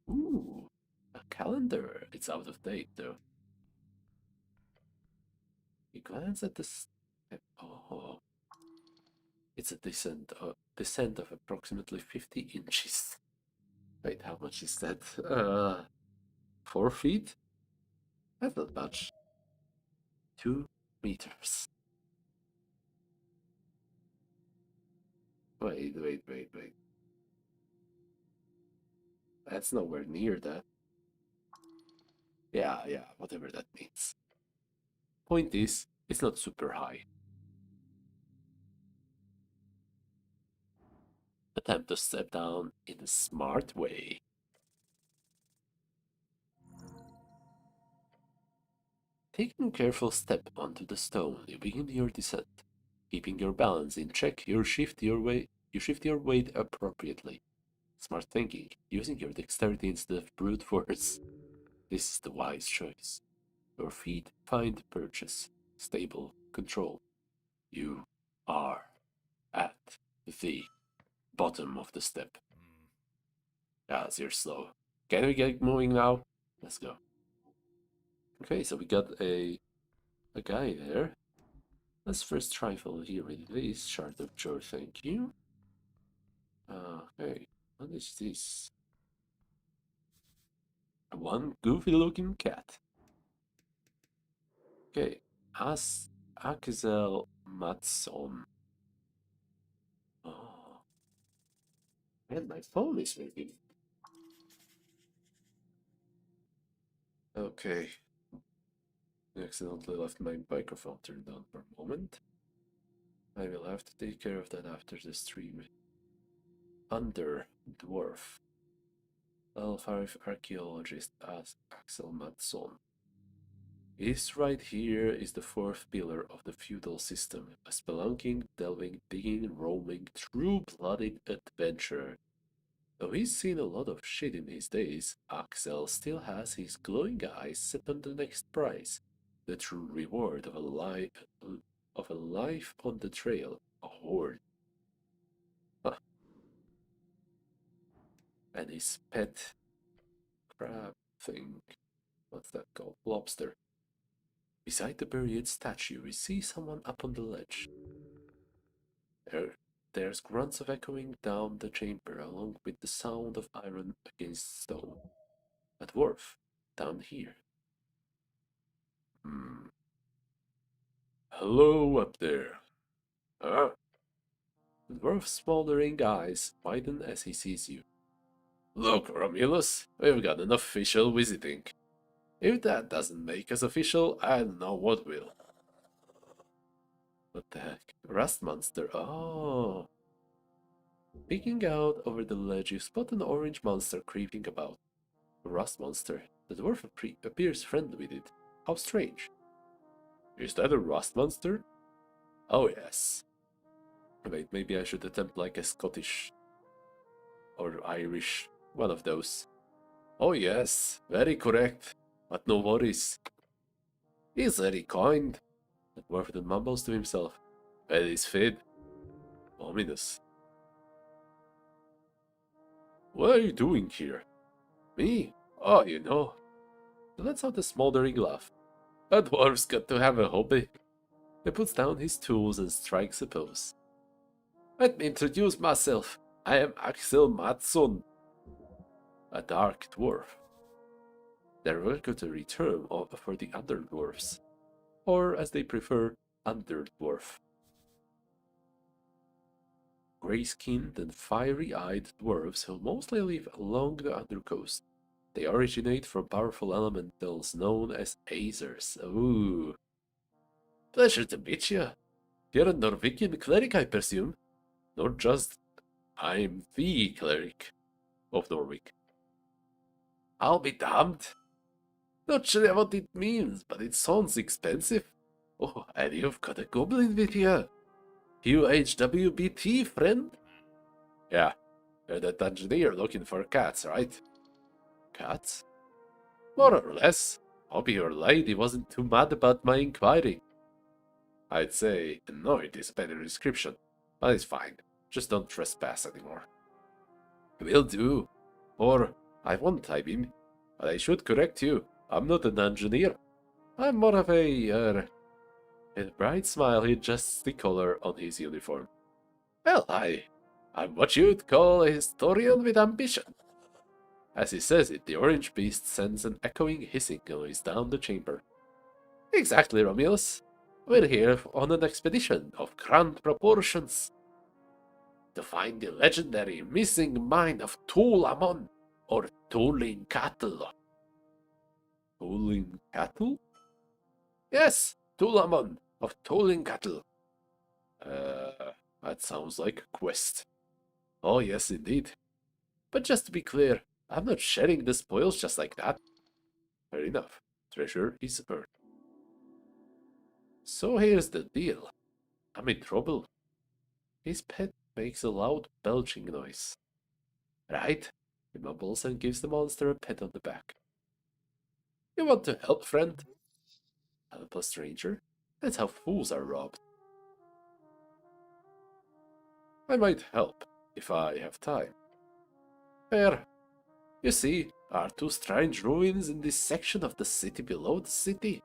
Ooh, a calendar. It's out of date though. You glance at the oh, it's a descent of approximately 50 inches. Wait, how much is that? 4 feet? That's not much. 2 meters. Wait. That's nowhere near that. Yeah, whatever that means. Point is, it's not super high. Attempt to step down in a smart way. Taking a careful step onto the stone, you begin your descent. Keeping your balance in check, you shift your weight appropriately. Smart thinking, using your dexterity instead of brute force. This is the wise choice. Your feet find purchase, stable control. You are at the bottom of the step. As you're slow. Can we get moving now? Let's go. Okay, so we got a guy there. Let's first trifle here with this shard of joy, thank you. Okay, what is this? One goofy looking cat. Okay, As Axel Matson. Oh, and my phone is ringing. Okay, I accidentally left my microphone turned on for a moment. I will have to take care of that after the stream. Under Dwarf. Level 5 archaeologist as Axel Matson. This right here is the fourth pillar of the feudal system, a spelunking, delving, digging, roaming, true-blooded adventurer. Though he's seen a lot of shit in his days, Axel still has his glowing eyes set on the next prize, the true reward of a life on the trail, a hoard. Huh. And his pet crab thing, what's that called? Lobster. Beside the buried statue, we see someone up on the ledge. There's grunts of echoing down the chamber, along with the sound of iron against stone. A dwarf, down here. Hmm. Hello up there. Huh? The dwarf's smoldering eyes widen as he sees you. Look, Romulus, we've got an official visiting. If that doesn't make us official, I don't know what will. What the heck? Rust monster. Oh. Peeking out over the ledge, you spot an orange monster creeping about. A rust monster. The dwarf appears friendly with it. How strange. Is that a rust monster? Oh yes. Wait, maybe I should attempt like a Scottish or Irish, one of those. Oh yes, very correct. But no worries. He's very kind. The dwarf then mumbles to himself. Well, he's fed. Ominous. What are you doing here? Me? Oh, you know. He lets out a smoldering laugh. A dwarf's got to have a hobby. He puts down his tools and strikes a pose. Let me introduce myself. I am Axel Matson, a dark dwarf. The derogatory term for the other dwarfs, or as they prefer, underdwarf. Grey-skinned and fiery-eyed dwarves who mostly live along the undercoast. They originate from powerful elementals known as Aesers. Ooh. Pleasure to meet you. You're a Norwegian cleric, I presume? Not just, I'm the cleric of Norwich. I'll be damned. Not sure what it means, but it sounds expensive. Oh, and you've got a goblin with you. You HWBT, friend? Yeah, you're that engineer looking for cats, right? Cats? More or less. Hope your lady wasn't too mad about my inquiry. I'd say annoyed is a better description, but it's fine. Just don't trespass anymore. Will do. Or, I won't, I mean. But I should correct you. I'm not an engineer. I'm more of a, with a bright smile, he adjusts the collar on his uniform. Well, I'm what you'd call a historian with ambition. As he says it, the orange beast sends an echoing hissing noise down the chamber. Exactly, Romulus. We're here on an expedition of grand proportions to find the legendary missing mine of Tulamon, or Tooling Cattle. Tooling Cattle? Yes, Tulaman of Tolling Cattle. That sounds like a quest. Oh, yes, indeed. But just to be clear, I'm not sharing the spoils just like that. Fair enough. Treasure is earned. So here's the deal. I'm in trouble. His pet makes a loud belching noise. Right? He mumbles and gives the monster a pat on the back. You want to help, friend? Help a stranger? That's how fools are robbed. I might help, if I have time. Fair. You see, are two strange ruins in this section of the city below the city.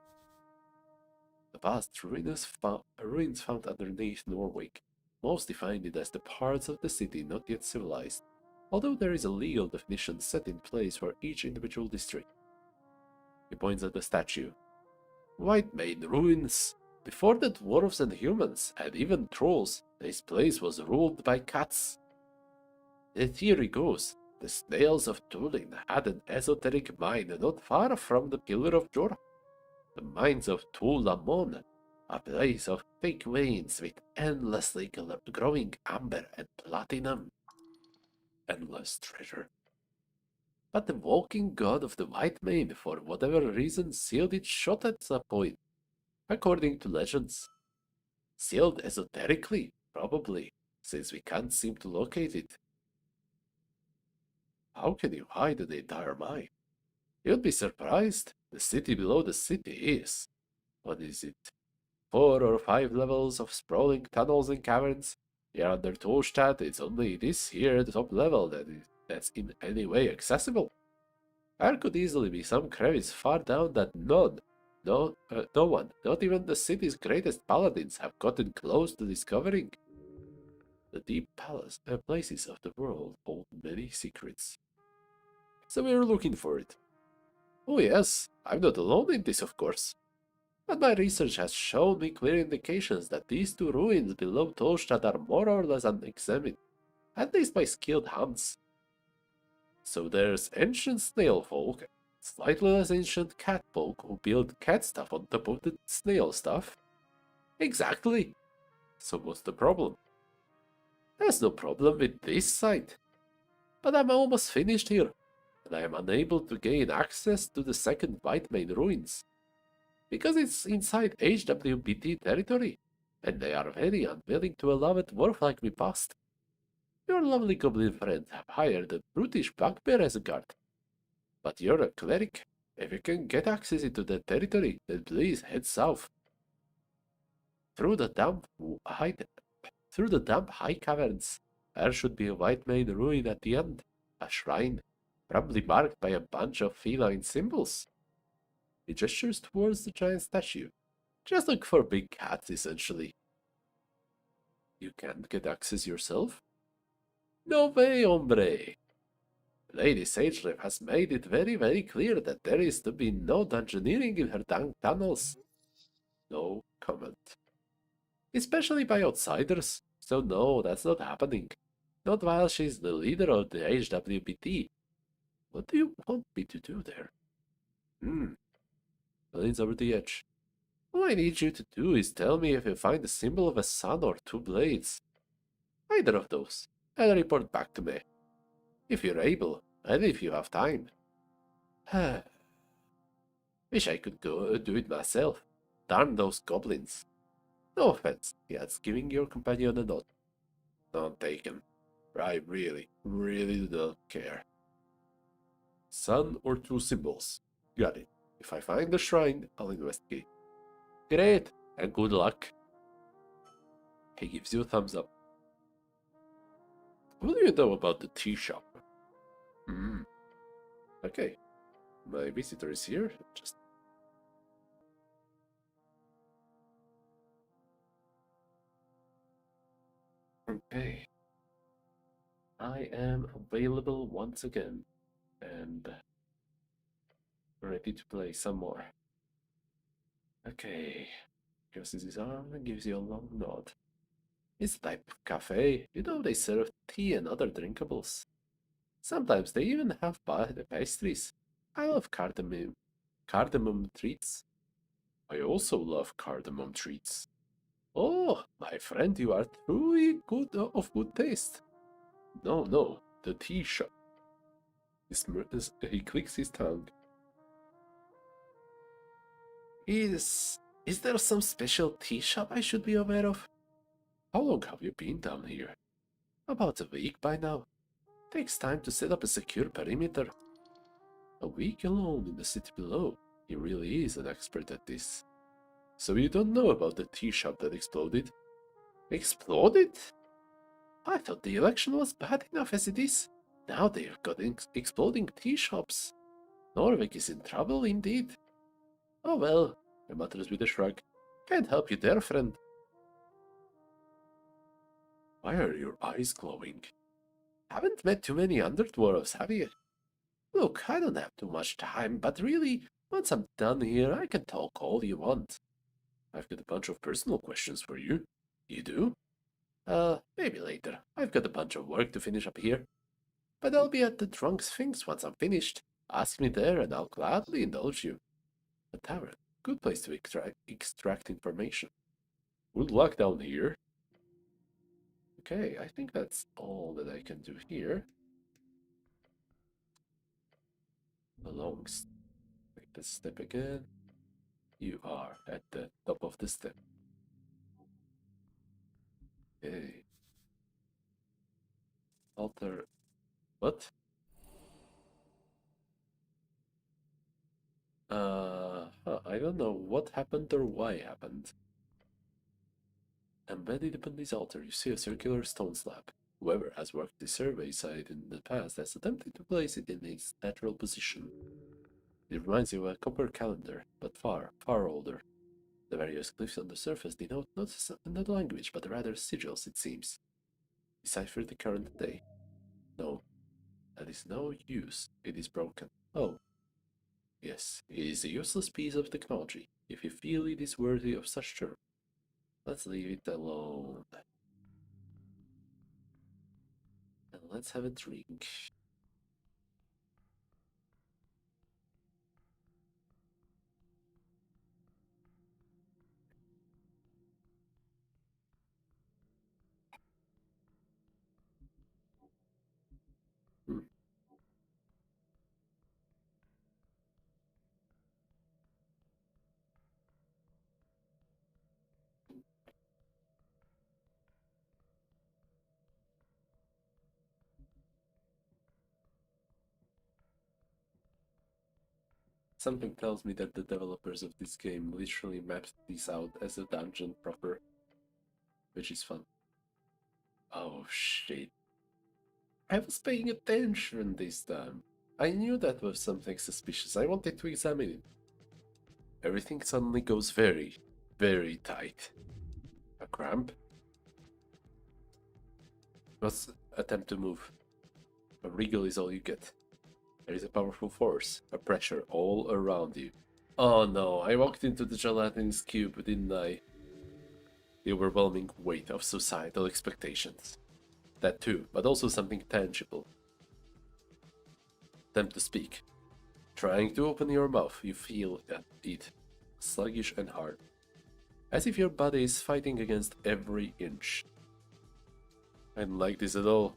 The vast ruins found underneath Norwich, most defined as the parts of the city not yet civilized, although there is a legal definition set in place for each individual district. He points at the statue. White Maid Ruins. Before the dwarves and humans, and even trolls, this place was ruled by cats. The theory goes, the snails of Tulin had an esoteric mine not far from the Pillar of Jorah. The mines of Tulamon, a place of thick veins with endlessly growing amber and platinum. Endless treasure. But the walking god of the White Mane, for whatever reason, sealed it shut at some point, according to legends. Sealed esoterically, probably, since we can't seem to locate it. How can you hide the entire mine? You'd be surprised. The city below the city is. What is it? 4 or 5 levels of sprawling tunnels and caverns. Here under Tolstad, it's only this here the top level that's in any way accessible. There could easily be some crevice far down that no one, not even the city's greatest paladins, have gotten close to discovering. The deep places of the world hold many secrets. So we're looking for it. Oh yes, I'm not alone in this, of course. But my research has shown me clear indications that these two ruins below Tolstad are more or less unexamined, at least by skilled hands. So there's ancient snail folk, slightly less ancient cat folk who build cat stuff on top of the snail stuff. Exactly. So what's the problem? There's no problem with this site. But I'm almost finished here, and I am unable to gain access to the second White Main ruins. Because it's inside HWBT territory, and they are very unwilling to allow a dwarf like me past. Your lovely goblin friend have hired a brutish bugbear as a guard. But you're a cleric. If you can get access into that territory, then please head south. Through the damp high caverns, there should be a White Main ruin at the end, a shrine, probably marked by a bunch of feline symbols. He gestures towards the giant statue. Just look for big cats, essentially. You can't get access yourself? No way, hombre! Lady Sageliff has made it very clear that there is to be no dungeoneering in her dank tunnels. No comment. Especially by outsiders, so no, that's not happening. Not while she's the leader of the HWBT. What do you want me to do there? Leans over the edge. All I need you to do is tell me if you find the symbol of a sun or two blades. Either of those, and report back to me. If you're able, and if you have time. Wish I could go do it myself. Darn those goblins. No offense, he adds, giving your companion a nod. Don't take him. I really don't care. Sun or two symbols. Got it. If I find the shrine, I'll investigate. Great, and good luck. He gives you a thumbs up. What do you know about the tea shop? Okay. My visitor is here. Just okay. I am available once again and ready to play some more. Okay. Crosses his arm and gives you a long nod. It's a type of cafe. You know they serve tea and other drinkables. Sometimes they even have pastries. I love cardamom treats. I also love cardamom treats. Oh, my friend, you are truly of good taste. No, no, the tea shop. He clicks his tongue. Is there some special tea shop I should be aware of? How long have you been down here? About a week by now. Takes time to set up a secure perimeter. A week alone in the city below. He really is an expert at this. So you don't know about the tea shop that exploded? Exploded? I thought the election was bad enough as it is. Now they've got exploding tea shops. Norvik is in trouble indeed. Oh well, he mutters with a shrug. Can't help you there, friend. Why are your eyes glowing? Haven't met too many underdwarves, have you? Look, I don't have too much time, but really, once I'm done here, I can talk all you want. I've got a bunch of personal questions for you. You do? Maybe later. I've got a bunch of work to finish up here. But I'll be at the Drunk Sphinx once I'm finished. Ask me there and I'll gladly indulge you. A tavern. Good place to extract information. Good luck down here. Okay, I think that's all that I can do here. Belongs. Take this step again. You are at the top of the step. Okay. Alter. What? I don't know what happened or why happened. Embedded upon this altar, you see a circular stone slab. Whoever has worked the survey site in the past has attempted to place it in its natural position. It reminds you of a copper calendar, but far, far older. The various glyphs on the surface denote not language, but rather sigils, it seems. Decipher the current day. No, that is no use. It is broken. Oh, yes, it is a useless piece of technology. If you feel it is worthy of such term, let's leave it alone. And let's have a drink. Hmm. Something tells me that the developers of this game literally mapped this out as a dungeon proper, which is fun. Oh shit. I was paying attention this time. I knew that was something suspicious. I wanted to examine it. Everything suddenly goes very, very tight. A cramp? Let's attempt to move. A wriggle is all you get. There is a powerful force, a pressure all around you. Oh no, I walked into the gelatinous cube, didn't I? The overwhelming weight of societal expectations. That too, but also something tangible. Attempt to speak. Trying to open your mouth, you feel it, sluggish and hard. As if your body is fighting against every inch. I don't like this at all.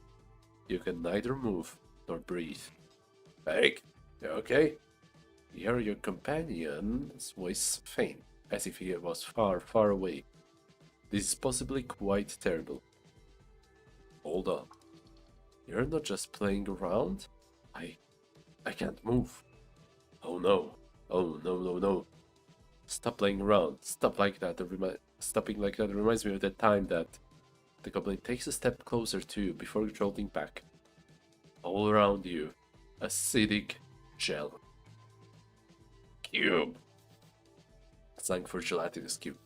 You can neither move nor breathe. Eric, you okay? You hear your companion's voice faint, as if he was far, far away. This is possibly quite terrible. Hold on. You're not just playing around? I can't move. Oh no. Oh no, no, no. Stop playing around. Stop like that. Stopping like that reminds me of that time that the goblin takes a step closer to you before jolting back. All around you, acidic gel. Cube. Slang for gelatinous cube.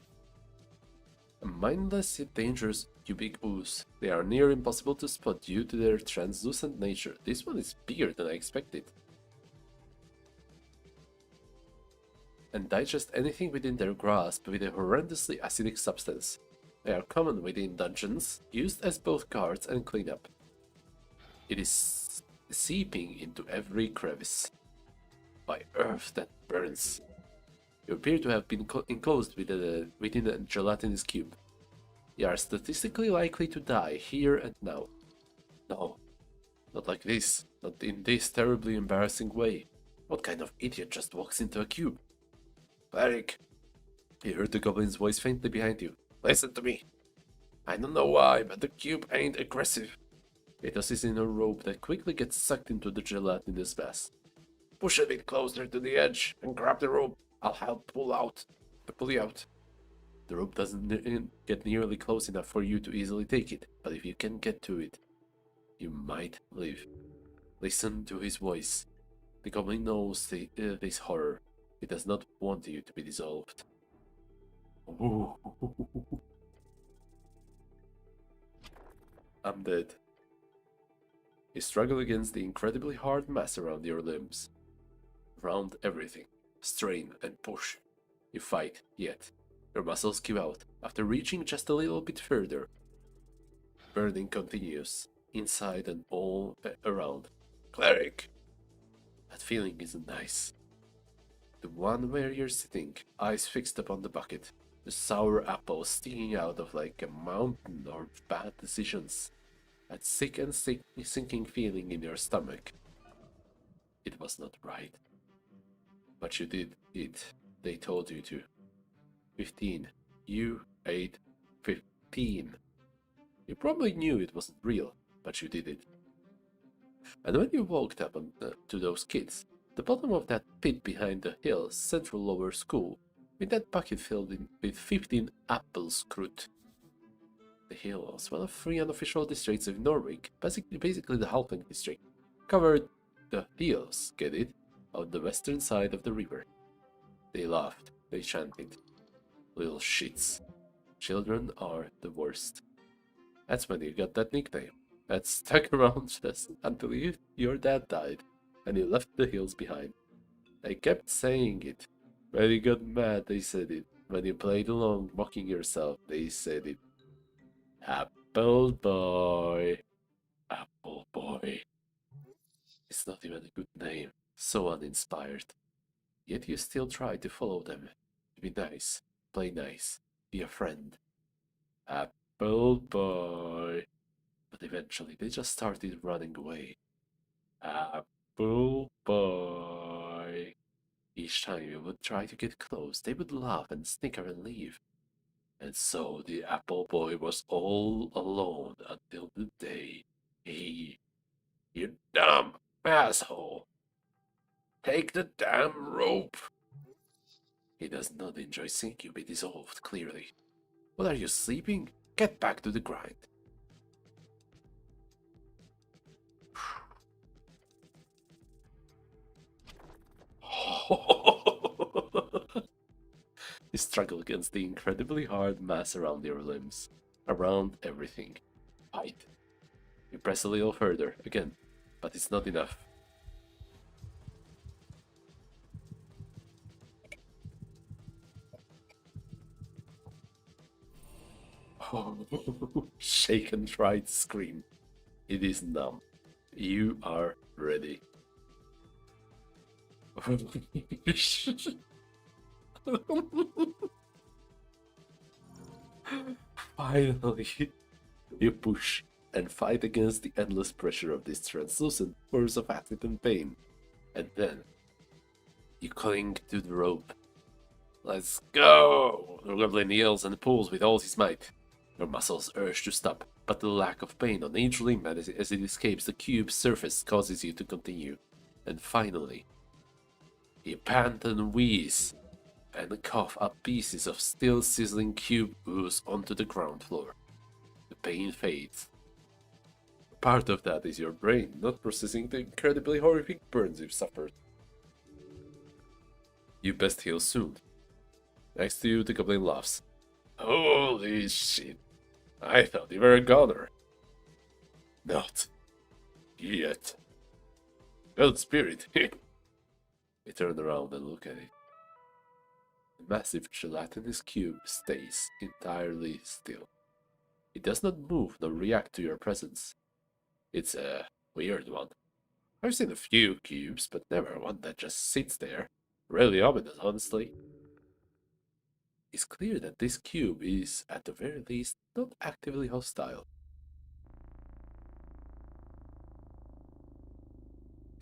A mindless yet dangerous cubic ooze. They are near impossible to spot due to their translucent nature. This one is bigger than I expected. And digest anything within their grasp with a horrendously acidic substance. They are common within dungeons, used as both guards and cleanup. It is seeping into every crevice. By earth that burns. You appear to have been enclosed within a gelatinous cube. You are statistically likely to die here and now. No, not like this. Not in this terribly embarrassing way. What kind of idiot just walks into a cube? Cleric! You heard the goblin's voice faintly behind you. Listen to me. I don't know why, but the cube ain't aggressive. It tosses in a rope that quickly gets sucked into the gelatinous mass. Push a bit closer to the edge and grab the rope. I'll help pull you out. The rope doesn't get nearly close enough for you to easily take it, but if you can get to it, you might live. Listen to his voice. The goblin knows this horror. It does not want you to be dissolved. Ooh. I'm dead. You struggle against the incredibly hard mass around your limbs. Around everything. Strain and push. You fight, yet your muscles give out. After reaching just a little bit further, burning continues, inside and all around. Cleric! That feeling isn't nice. The one where you're sitting, eyes fixed upon the bucket, the sour apple sticking out of like a mountain of bad decisions. That sick and sinking feeling in your stomach. It was not right. But you did it. They told you to. 15. You ate 15. You probably knew it wasn't real, but you did it. And when you walked up to those kids, the bottom of that pit behind the hill, Central Lower School, with that bucket filled with 15 apples crut. The hill was one of 3 unofficial districts of Norway, basically the Halfling district, covered the hills, get it, on the western side of the river. They laughed, they chanted. Little shits. Children are the worst. That's when you got that nickname. That stuck around just until your dad died, and you left the hills behind. They kept saying it. When you got mad, they said it. When you played along, mocking yourself, they said it. Apple boy. Apple boy. It's not even a good name. So uninspired. Yet you still try to follow them. To be nice. Play nice. Be a friend. Apple boy. But eventually they just started running away. Apple boy. Each time you would try to get close, they would laugh and snicker and leave. And so the apple boy was all alone until the day he... You dumb asshole! Take the damn rope! He does not enjoy seeing you be dissolved, clearly. What are you, sleeping? Get back to the grind. You struggle against the incredibly hard mass around your limbs, around everything. Fight. You press a little further, again, but it's not enough. Shake and try to scream. It is numb. You are ready. Finally, you push and fight against the endless pressure of this translucent force of acid and pain. And then, you cling to the rope. Let's go! The goblin yells and pulls with all his might. Your muscles urge to stop, but the lack of pain on each limb as it escapes the cube's surface causes you to continue. And finally, you pant and wheeze, and cough up pieces of still sizzling cube ooze onto the ground floor. The pain fades. Part of that is your brain not processing the incredibly horrific burns you've suffered. You best heal soon. Next to you, the goblin laughs. Holy shit. I thought you were a goner. Not yet. Good spirit. You turn around and look at it. The massive gelatinous cube stays entirely still. It does not move nor react to your presence. It's a weird one. I've seen a few cubes, but never one that just sits there. Really ominous, honestly. It's clear that this cube is, at the very least, not actively hostile.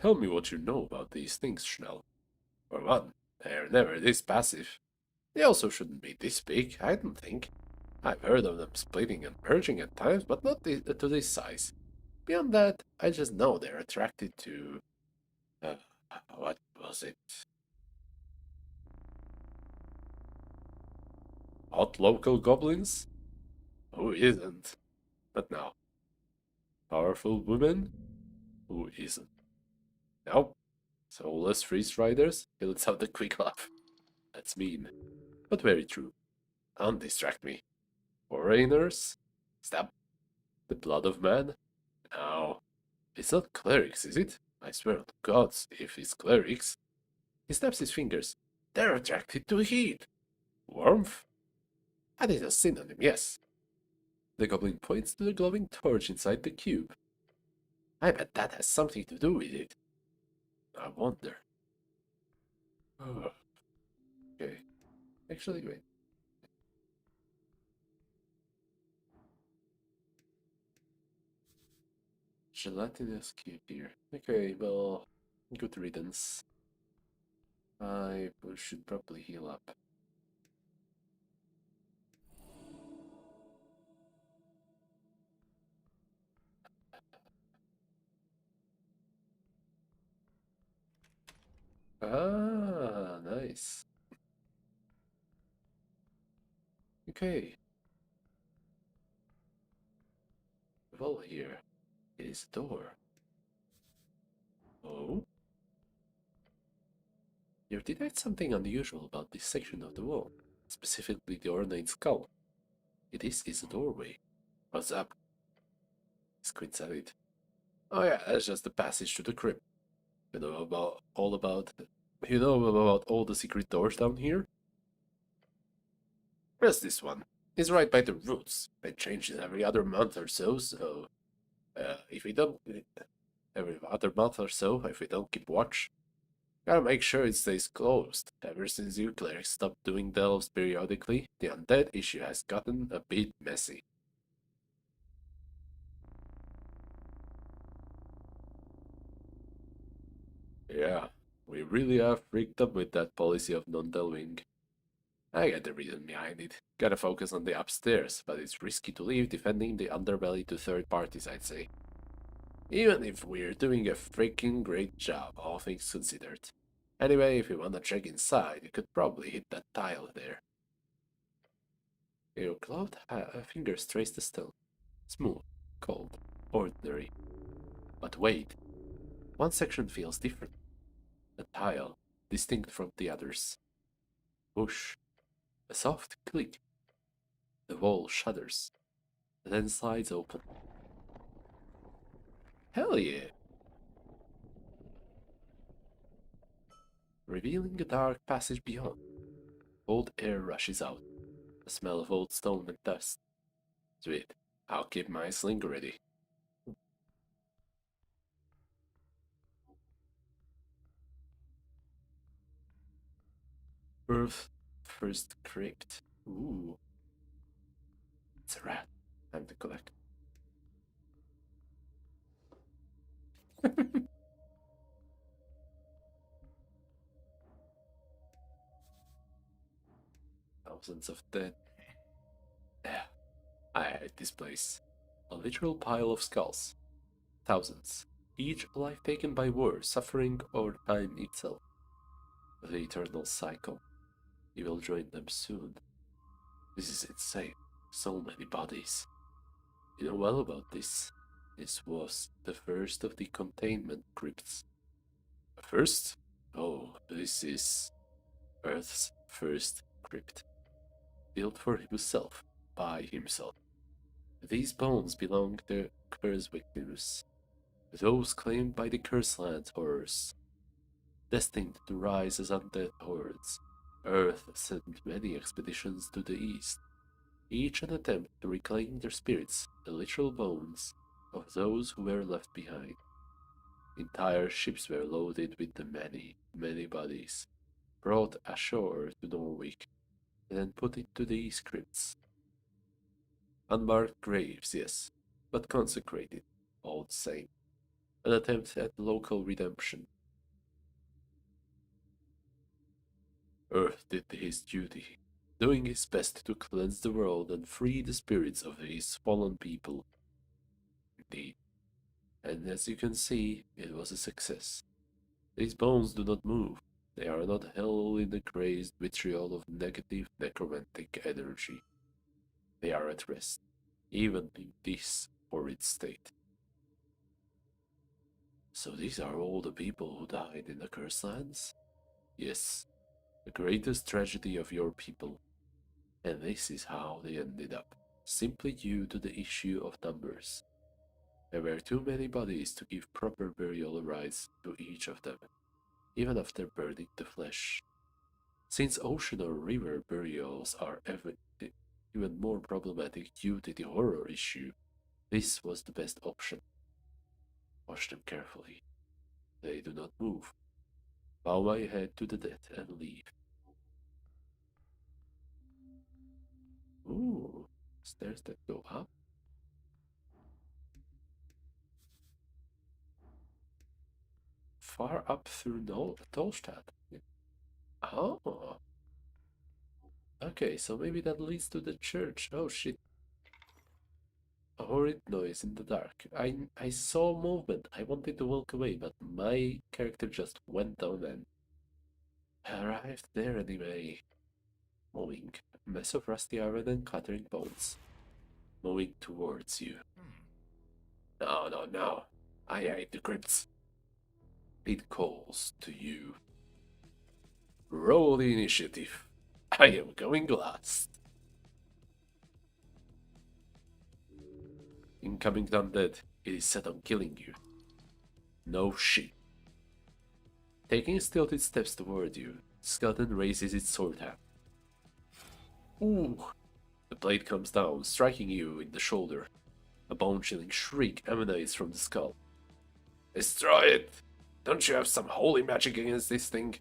Tell me what you know about these things, Schnell. For one, they're never this passive. They also shouldn't be this big, I don't think. I've heard of them splitting and merging at times, but not to this size. Beyond that, I just know they're attracted to... Uh, what was it? Hot local goblins? Who isn't? But now, powerful women? Who isn't? Nope. Soulless freeze riders? He lets out a quick laugh. That's mean, but very true. Don't distract me. Foreigners? Stop. The blood of man? No. It's not clerics, is it? I swear to gods, if it's clerics. He snaps his fingers. They're attracted to heat. Warmth? That is a synonym, yes. The goblin points to the glowing torch inside the cube. I bet that has something to do with it. I wonder. Oh, okay. Actually, wait. Gelatinous cube here. Okay, well, good riddance. I should probably heal up. Ah, nice. Okay. Well, here is a door. Oh? You detect something unusual about this section of the wall, specifically the ornate skull. It is a doorway. What's up? Squints at it. Oh yeah, that's just the passage to the crypt. You know about all about you know about all the secret doors down here? Just this one. It's right by the roots. They change it every other month or so, so if we don't every other month or so, if we don't keep watch, gotta make sure it stays closed. Ever since you clerics stopped doing delves periodically, the undead issue has gotten a bit messy. Yeah, we really have freaked up with that policy of non-delving. I get the reason behind it. Gotta focus on the upstairs, but it's risky to leave defending the underbelly to third parties, I'd say. Even if we're doing a freaking great job, all things considered. Anyway, if you wanna check inside, you could probably hit that tile there. Your gloved fingers trace the stone. Smooth, cold, ordinary. But wait, one section feels different. A tile, distinct from the others. Whoosh. A soft click. The wall shudders, then slides open. Hell yeah! Revealing a dark passage beyond. Cold air rushes out, a smell of old stone and dust. Sweet, I'll keep my sling ready. Earth's first crypt. Ooh, it's a rat. Time to collect. Thousands of dead. Yeah, I hate this place. A literal pile of skulls. Thousands. Each life taken by war, suffering, or time itself. The eternal cycle. You will join them soon. This is insane. So many bodies. You know well about this. This was the first of the containment crypts. First? Oh, this is Earth's first crypt. Built for himself, by himself. These bones belong to curse victims. Those claimed by the Curseland horrors. Destined to rise as undead hordes. Earth sent many expeditions to the east, each an attempt to reclaim their spirits, the literal bones of those who were left behind. Entire ships were loaded with the many, many bodies, brought ashore to Norwich. and then put it to these crypts. Unmarked graves, yes, but consecrated, all the same. An attempt at local redemption. Earth did his duty, doing his best to cleanse the world and free the spirits of his fallen people. Indeed, and as you can see, it was a success. These bones do not move. They are not held in the crazed vitriol of negative necromantic energy. They are at rest, even in this horrid state. So these are all the people who died in the Cursed Lands? Yes, the greatest tragedy of your people. And this is how they ended up, simply due to the issue of numbers. There were too many bodies to give proper burial rites to each of them, even after burning the flesh. Since ocean or river burials are even more problematic due to the horror issue, this was the best option. Watch them carefully. They do not move. Bow my head to the dead and leave. Ooh, stairs that go up? Far up through Tolstadt. Oh, okay, so maybe that leads to the church. Oh shit. A horrid noise in the dark. I saw movement. I wanted to walk away, but my character just went down and arrived there anyway. Moving. A mess of rusty iron and clattering bones. Moving towards you. No, no, no. I hate the crypts. It calls to you. Roll the initiative. I am going last. Incoming undead. It is set on killing you. No shit. Taking stealthy steps toward you, skeleton raises its sword hand. Ooh! The blade comes down, striking you in the shoulder. A bone-chilling shriek emanates from the skull. Destroy it! Don't you have some holy magic against this thing?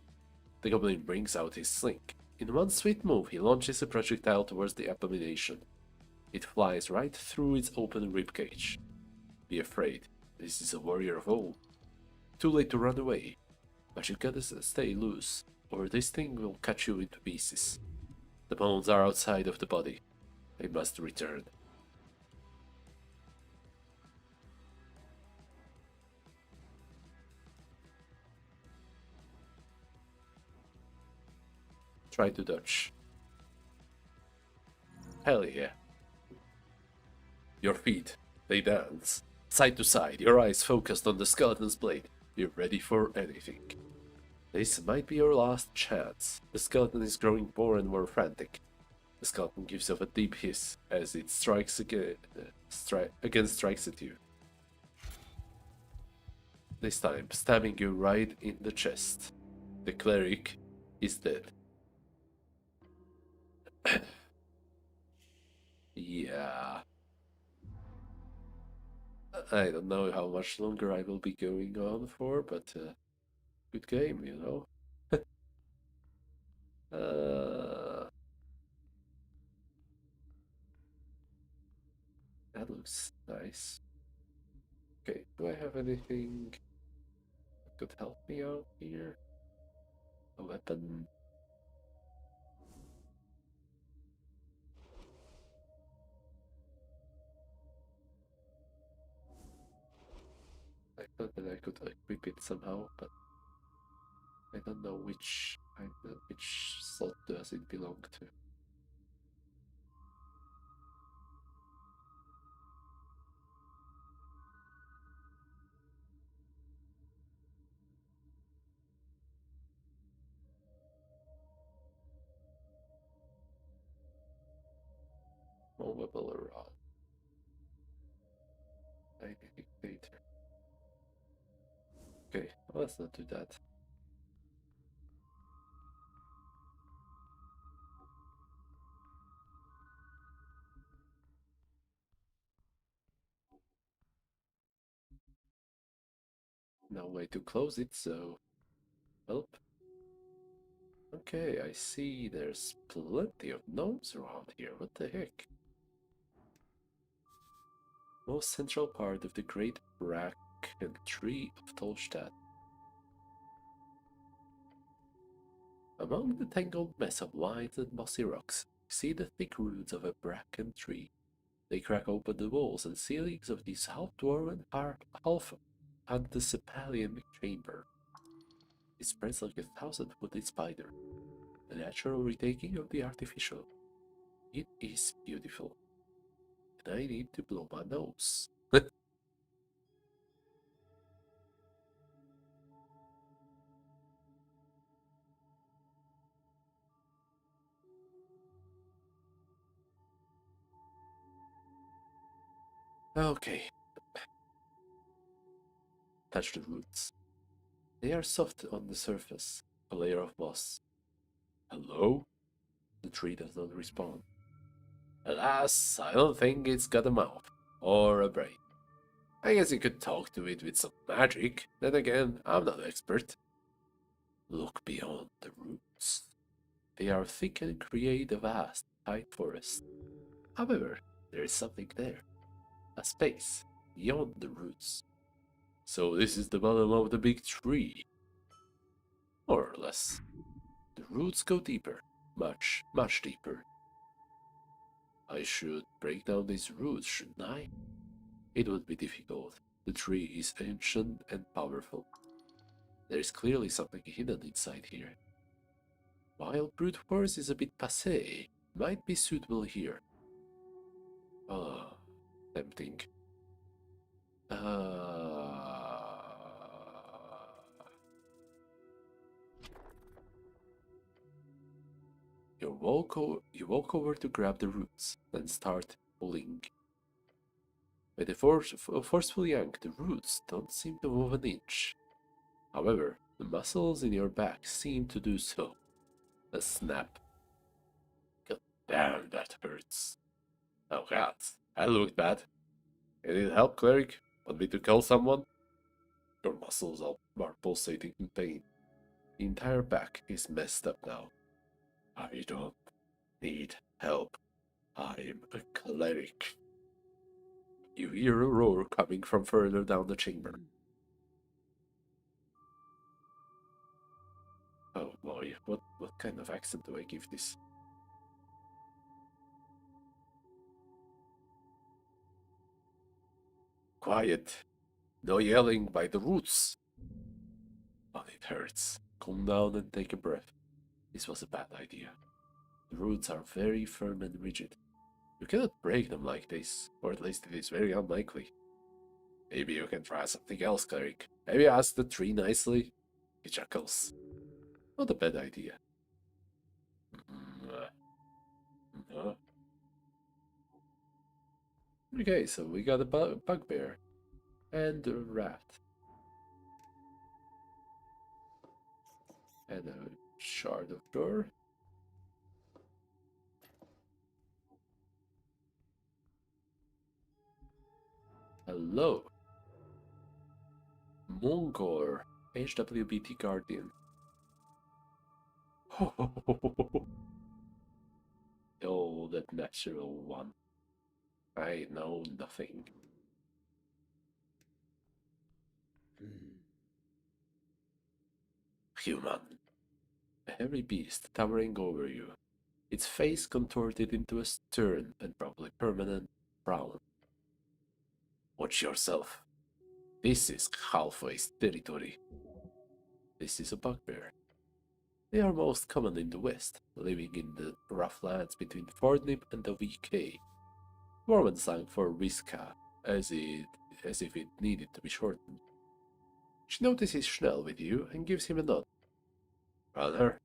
The goblin brings out his sling. In one swift move, he launches a projectile towards the abomination. It flies right through its open ribcage. Be afraid, this is a warrior of old. Too late to run away, but you gotta stay loose, or this thing will cut you into pieces. The bones are outside of the body. They must return. Try to dodge. Hell yeah. Your feet, they dance. Side to side, your eyes focused on the skeleton's blade. You're ready for anything. This might be your last chance. The skeleton is growing more and more frantic. The skeleton gives off a deep hiss as it strikes again strikes at you. This time, stabbing you right in the chest. The cleric is dead. Yeah. I don't know how much longer I will be going on for, but good game, you know. That looks nice. Okay, do I have anything that could help me out here? A weapon? I thought that I could equip it somehow, but I don't know which slot does it belong to. Movable rod. Tiny dictator. Okay, well, let's not do that. No way to close it, so help. Okay, I see there's plenty of gnomes around here. What the heck? Most central part of the great bracken tree of Tolstadt. Among the tangled mess of vines and mossy rocks, you see the thick roots of a bracken tree. They crack open the walls and ceilings of this half-dwarven, half-anticipalian chamber. It spreads like a thousand-footed spider, a natural retaking of the artificial. It is beautiful, and I need to blow my nose. Okay, touch the roots. They are soft on the surface, a layer of moss. Hello? The tree does not respond. Alas, I don't think it's got a mouth or a brain. I guess you could talk to it with some magic. Then again, I'm not an expert. Look beyond the roots. They are thick and create a vast, tight forest. However, there is something there. A space beyond the roots. So this is the bottom of the big tree. More or less. The roots go deeper. Much, much deeper. I should break down these roots, shouldn't I? It would be difficult. The tree is ancient and powerful. There is clearly something hidden inside here. While brute force is a bit passé, might be suitable here. Ah, tempting. Uh, you walk over to grab the roots, then start pulling. With a forceful yank, the roots don't seem to move an inch. However, the muscles in your back seem to do so. A snap. God damn, that hurts. Oh god, that looked bad. You need help, cleric? Want me to kill someone? Your muscles are pulsating in pain. The entire back is messed up now. I don't need help. I'm a cleric. You hear a roar coming from further down the chamber. Oh boy, what kind of accent do I give this? Quiet. No yelling by the roots. But it hurts. Calm down and take a breath. This was a bad idea. The roots are very firm and rigid. You cannot break them like this, or at least it is very unlikely. Maybe you can try something else, cleric. Maybe ask the tree nicely. He chuckles. Not a bad idea. Uh, Okay, so we got a bugbear and a rat and a shard of door. Hello, Mongor, HWBT Guardian. Oh, that natural one. I know nothing. Human. A hairy beast towering over you, its face contorted into a stern and probably permanent frown. Watch yourself. This is halfway's territory. This is a bugbear. They are most common in the west, living in the rough lands between Fordnip and the VK. Mormon slang for Wiska, as if it needed to be shortened. She notices Schnell with you and gives him a nod. Brother?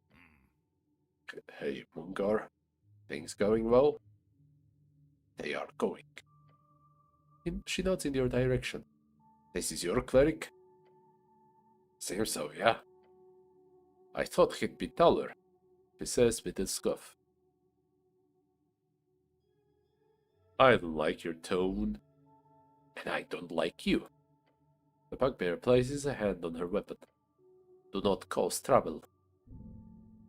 Hey, Mungar. Things going well? They are going. She nods in your direction. This is your cleric? Seems so, yeah. I thought he'd be taller, he says with a scoff. I don't like your tone, and I don't like you. The bugbear places a hand on her weapon. Do not cause trouble.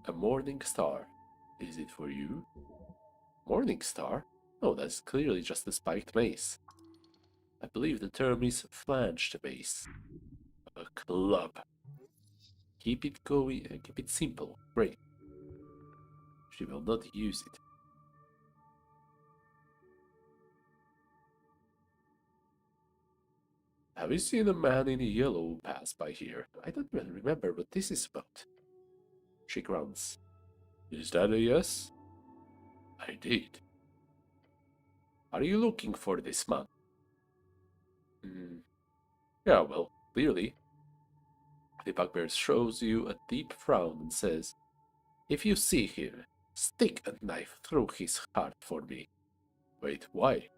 A morning star. Is it for you? Morning star? Oh, that's clearly just a spiked mace. I believe the term is flanged mace. A club. Keep it going, keep it simple. Great. She will not use it. Have you seen a man in yellow pass by here? I don't really remember what this is about. She grunts. Is that a yes? I did. Are you looking for this man? Yeah, well, clearly. The bugbear shows you a deep frown and says, if you see him, stick a knife through his heart for me. Wait, why?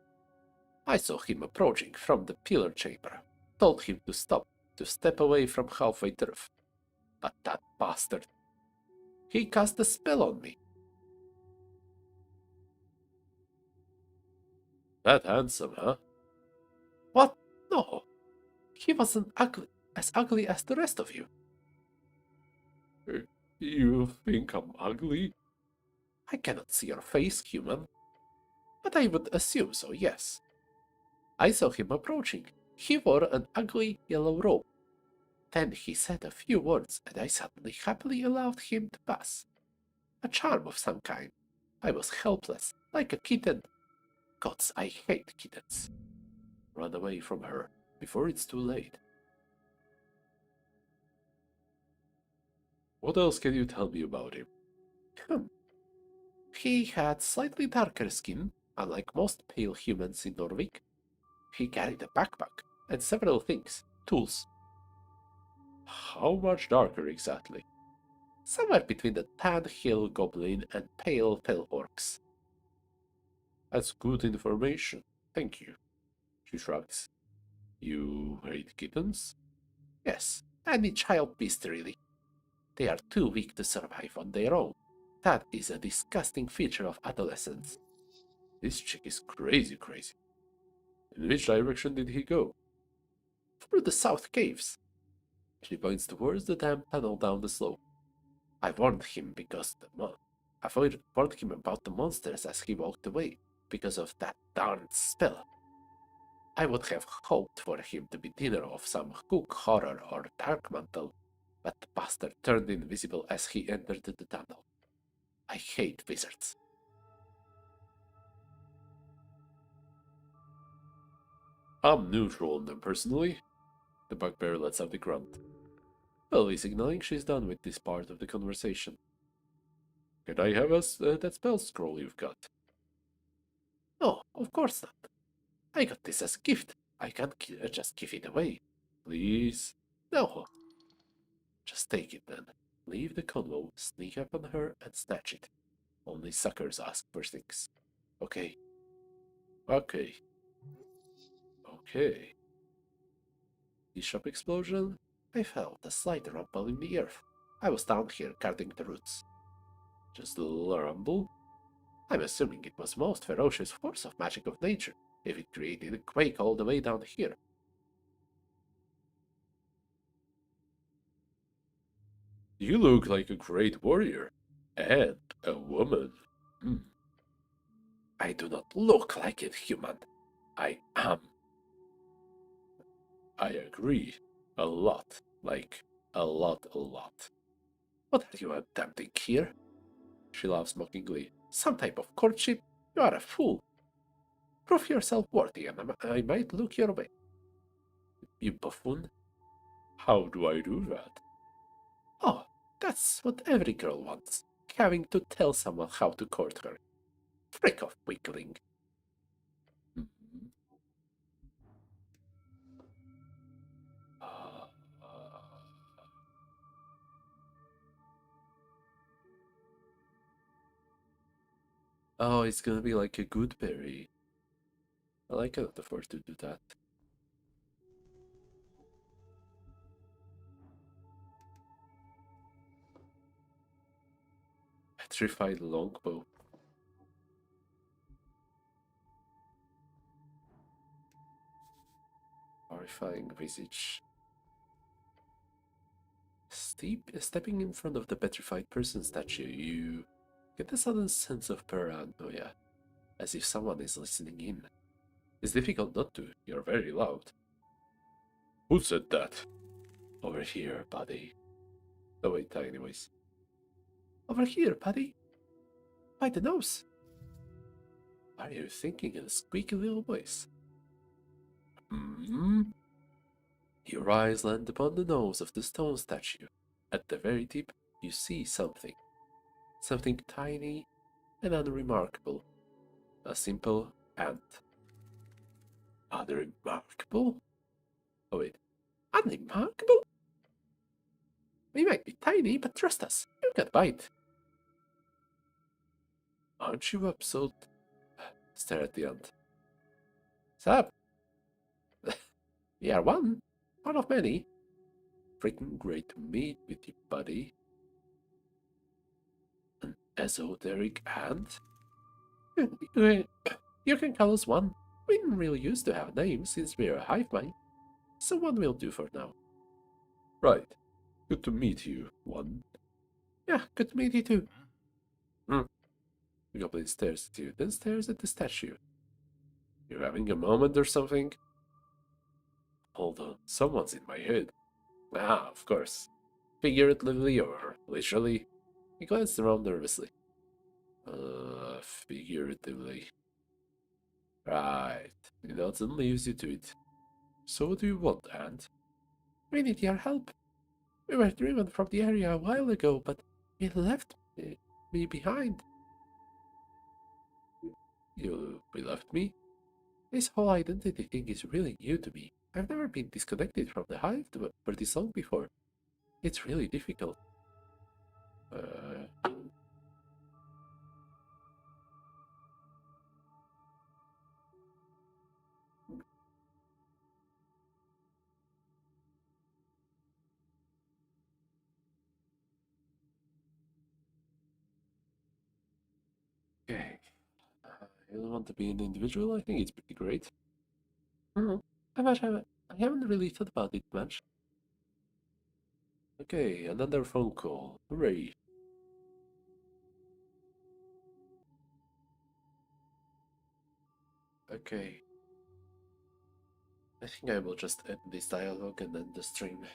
I saw him approaching from the pillar chamber. Told him to stop, to step away from halfway turf. But that bastard, he cast a spell on me. That handsome, huh? What? No. He wasn't ugly as the rest of you. You think I'm ugly? I cannot see your face, human. But I would assume so, yes. I saw him approaching. He wore an ugly yellow robe. Then he said a few words, and I suddenly happily allowed him to pass. A charm of some kind. I was helpless, like a kitten. Gods, I hate kittens. Run away from her, before it's too late. What else can you tell me about him? He had slightly darker skin, unlike most pale humans in Norvik. He carried a backpack and several things, tools. How much darker exactly? Somewhere between the tan hill goblin and pale fell orcs. That's good information, thank you. She shrugs. You hate kittens? Yes, any child beast really. They are too weak to survive on their own. That is a disgusting feature of adolescence. This chick is crazy. In which direction did he go? Through the south caves. She points towards the damp tunnel down the slope. I warned him warned him about the monsters as he walked away, because of that darned spell. I would have hoped for him to be dinner of some cook horror or dark mantle, but the bastard turned invisible as he entered the tunnel. I hate wizards. I'm neutral on them personally. The bugbear lets out a grunt. Well, signaling she's done with this part of the conversation. Can I have that spell scroll you've got? No, of course not. I got this as a gift. I can't just give it away. Please? No. Just take it then. Leave the convo, sneak up on her, and snatch it. Only suckers ask for things. Okay. Okay. Okay. The shop explosion? I felt a slight rumble in the earth. I was down here guarding the roots. Just a little rumble? I'm assuming it was most ferocious force of magic of nature, if it created a quake all the way down here. You look like a great warrior. And a woman. I do not look like a human. I am. I agree. A lot. Like, a lot. What are you attempting here? She laughs mockingly. Some type of courtship? You are a fool. Prove yourself worthy and I might look your way. You buffoon. How do I do that? Oh, that's what every girl wants. Having to tell someone how to court her. Freak of weakling. Oh, it's gonna be like a good berry. Well, I cannot afford to do that. Petrified longbow. Horrifying visage. Stepping in front of the petrified person statue, you get a sudden sense of paranoia, as if someone is listening in. It's difficult not to, you're very loud. Who said that? Over here, buddy. Oh wait, anyways. Over here, buddy. By the nose. What are you thinking in a squeaky little voice? Hmm? Your eyes land upon the nose of the stone statue. At the very tip, you see something. Something tiny and unremarkable. A simple ant. Unremarkable? Oh wait. Unremarkable? We might be tiny, but trust us, you can bite. Aren't you upset? Stare at the ant. Sup? We are one of many. Freaking great to meet with you, buddy. An esoteric ant? You can call us one. We didn't really used to have names since we're a hive mind, so one will do for now. Right. Good to meet you, one. Yeah, good to meet you too. The goblin stares at you, then stares at the statue. You having a moment or something? Hold on, someone's in my head. Ah, of course. Figuratively or literally. He glanced around nervously. Figuratively. Right. Nelson leaves you to it. So what do you want, Ant? We need your help. We were driven from the area a while ago, but it left me behind. You left me? This whole identity thing is really new to me. I've never been disconnected from the hive for this long before. It's really difficult. Okay. You don't want to be an individual? I think it's pretty great. I haven't really thought about it much. Okay, another phone call. Hooray. Okay. I think I will just end this dialogue and end the stream.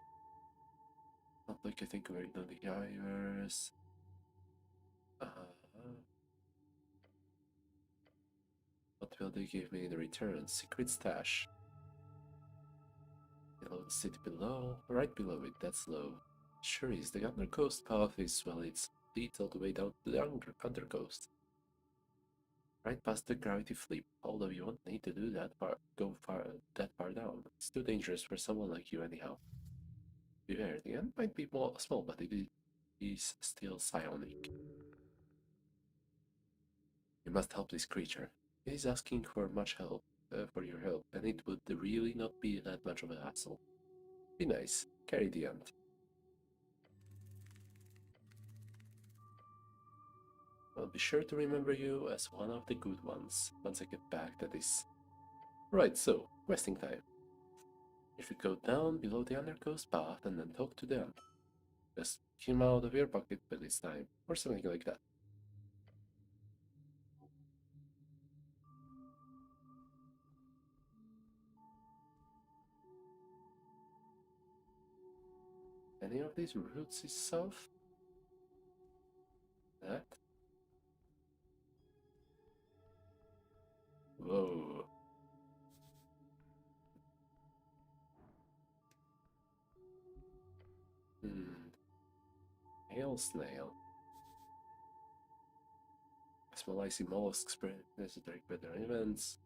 Not like I think we're done the divers. What will they give me in return? Secret stash. Below the city below, right below it, that's low. Sure is, the undercoast path is, well, it's leads all the way down to the undercoast. Right past the gravity flip, although you won't need to do that that far down. It's too dangerous for someone like you anyhow. Beware, the end might be small, but it is still psionic. You must help this creature. It is asking for much help, for your help, and it would really not be that much of a hassle. Be nice. Carry the ant. I'll be sure to remember you as one of the good ones, once I get back, that is. Right, so, questing time. If you go down below the undercoast path and then talk to them, just him out of your pocket when it's time, or something like that. Any of these routes is south? That? Whoa. Hail snail. Small icy mollusk spread. Esoteric weather events.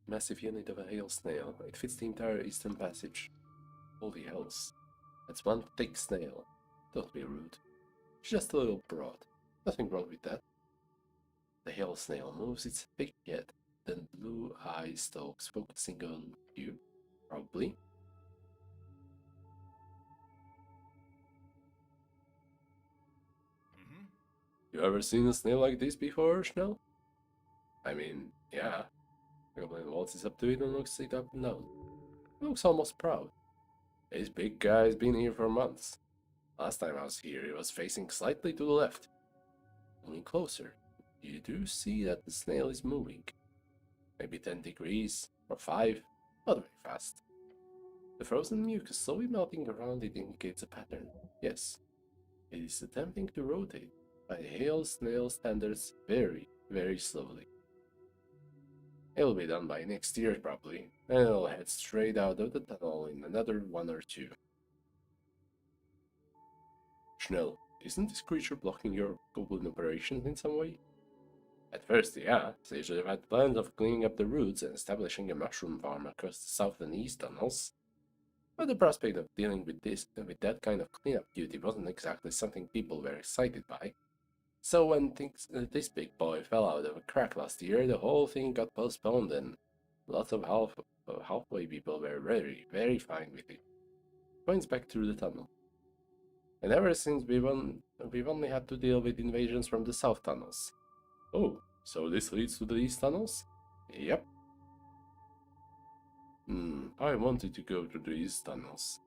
Massive unit of a hail snail. It fits the entire eastern passage. Holy hells. That's one thick snail. Don't be rude. It's just a little broad. Nothing wrong with that. The hail snail moves its big head, then blue eye stalks focusing on you. Probably. You ever seen a snail like this before, Schnell? I mean, yeah. Goblin waltzes up to it and looks it up and down. He looks almost proud. This big guy's been here for months. Last time I was here, he was facing slightly to the left. Moving closer, you do see that the snail is moving. Maybe 10 degrees, or 5, not very fast. The frozen mucus slowly melting around it indicates a pattern. Yes, it is attempting to rotate, by hail snail standards, very, very slowly. It'll be done by next year probably, and it'll head straight out of the tunnel in another 1 or 2. Schnell, isn't this creature blocking your goblin operations in some way? At first, yeah, they should have had plans of cleaning up the roots and establishing a mushroom farm across the south and east tunnels. But the prospect of dealing with that kind of cleanup duty wasn't exactly something people were excited by. So when this big boy fell out of a crack last year, the whole thing got postponed, and lots of halfway people were very, very fine with it. Points back through the tunnel. And ever since we've only had to deal with invasions from the south tunnels. Oh, so this leads to the east tunnels? Yep. I wanted to go to the east tunnels.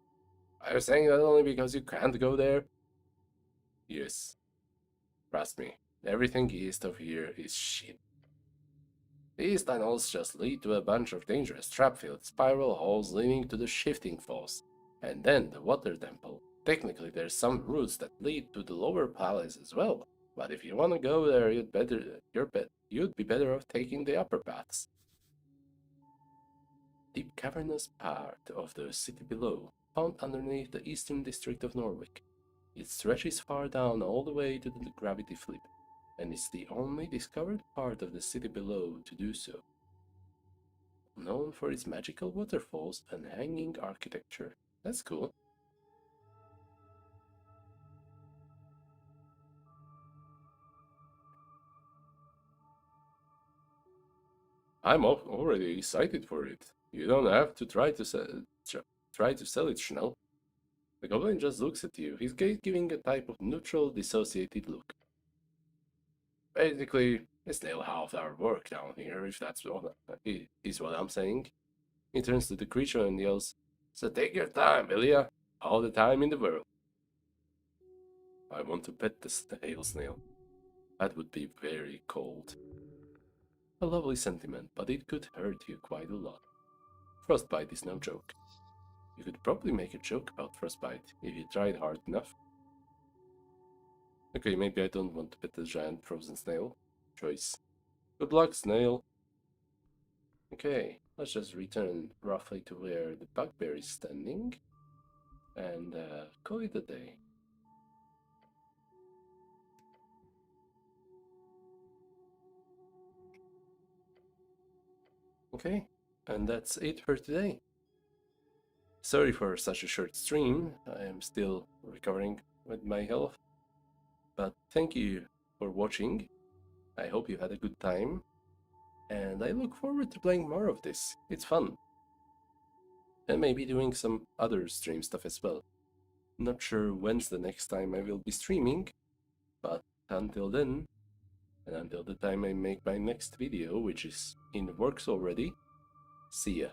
Are you saying that only because you can't go there? Yes. Trust me, everything east of here is shit. These tunnels just lead to a bunch of dangerous trap-filled spiral holes leading to the shifting falls, and then the water temple. Technically, there's some routes that lead to the lower palace as well, but if you want to go there, you'd be better off taking the upper paths. Deep cavernous part of the city below, found underneath the eastern district of Norwich. It stretches far down all the way to the gravity flip, and it's the only discovered part of the city below to do so. Known for its magical waterfalls and hanging architecture. That's cool. I'm already excited for it. You don't have to try to sell it, Schnell. The goblin just looks at you, his gaze giving a type of neutral, dissociated look. Basically, it's nearly half our work down here, if that's what is what I'm saying. He turns to the creature and yells, "So take your time, will ya? All the time in the world." I want to pet the hail snail. That would be very cold. A lovely sentiment, but it could hurt you quite a lot. Frostbite is no joke. You could probably make a joke about frostbite if you tried hard enough. Okay, maybe I don't want to pet the giant frozen snail. Choice. Good luck, snail. Okay, let's just return roughly to where the bugbear is standing and call it a day. Okay, and that's it for today. Sorry for such a short stream, I am still recovering with my health. But thank you for watching, I hope you had a good time, and I look forward to playing more of this, it's fun. And maybe doing some other stream stuff as well. Not sure when's the next time I will be streaming, but until then, and until the time I make my next video, which is in the works already, see ya.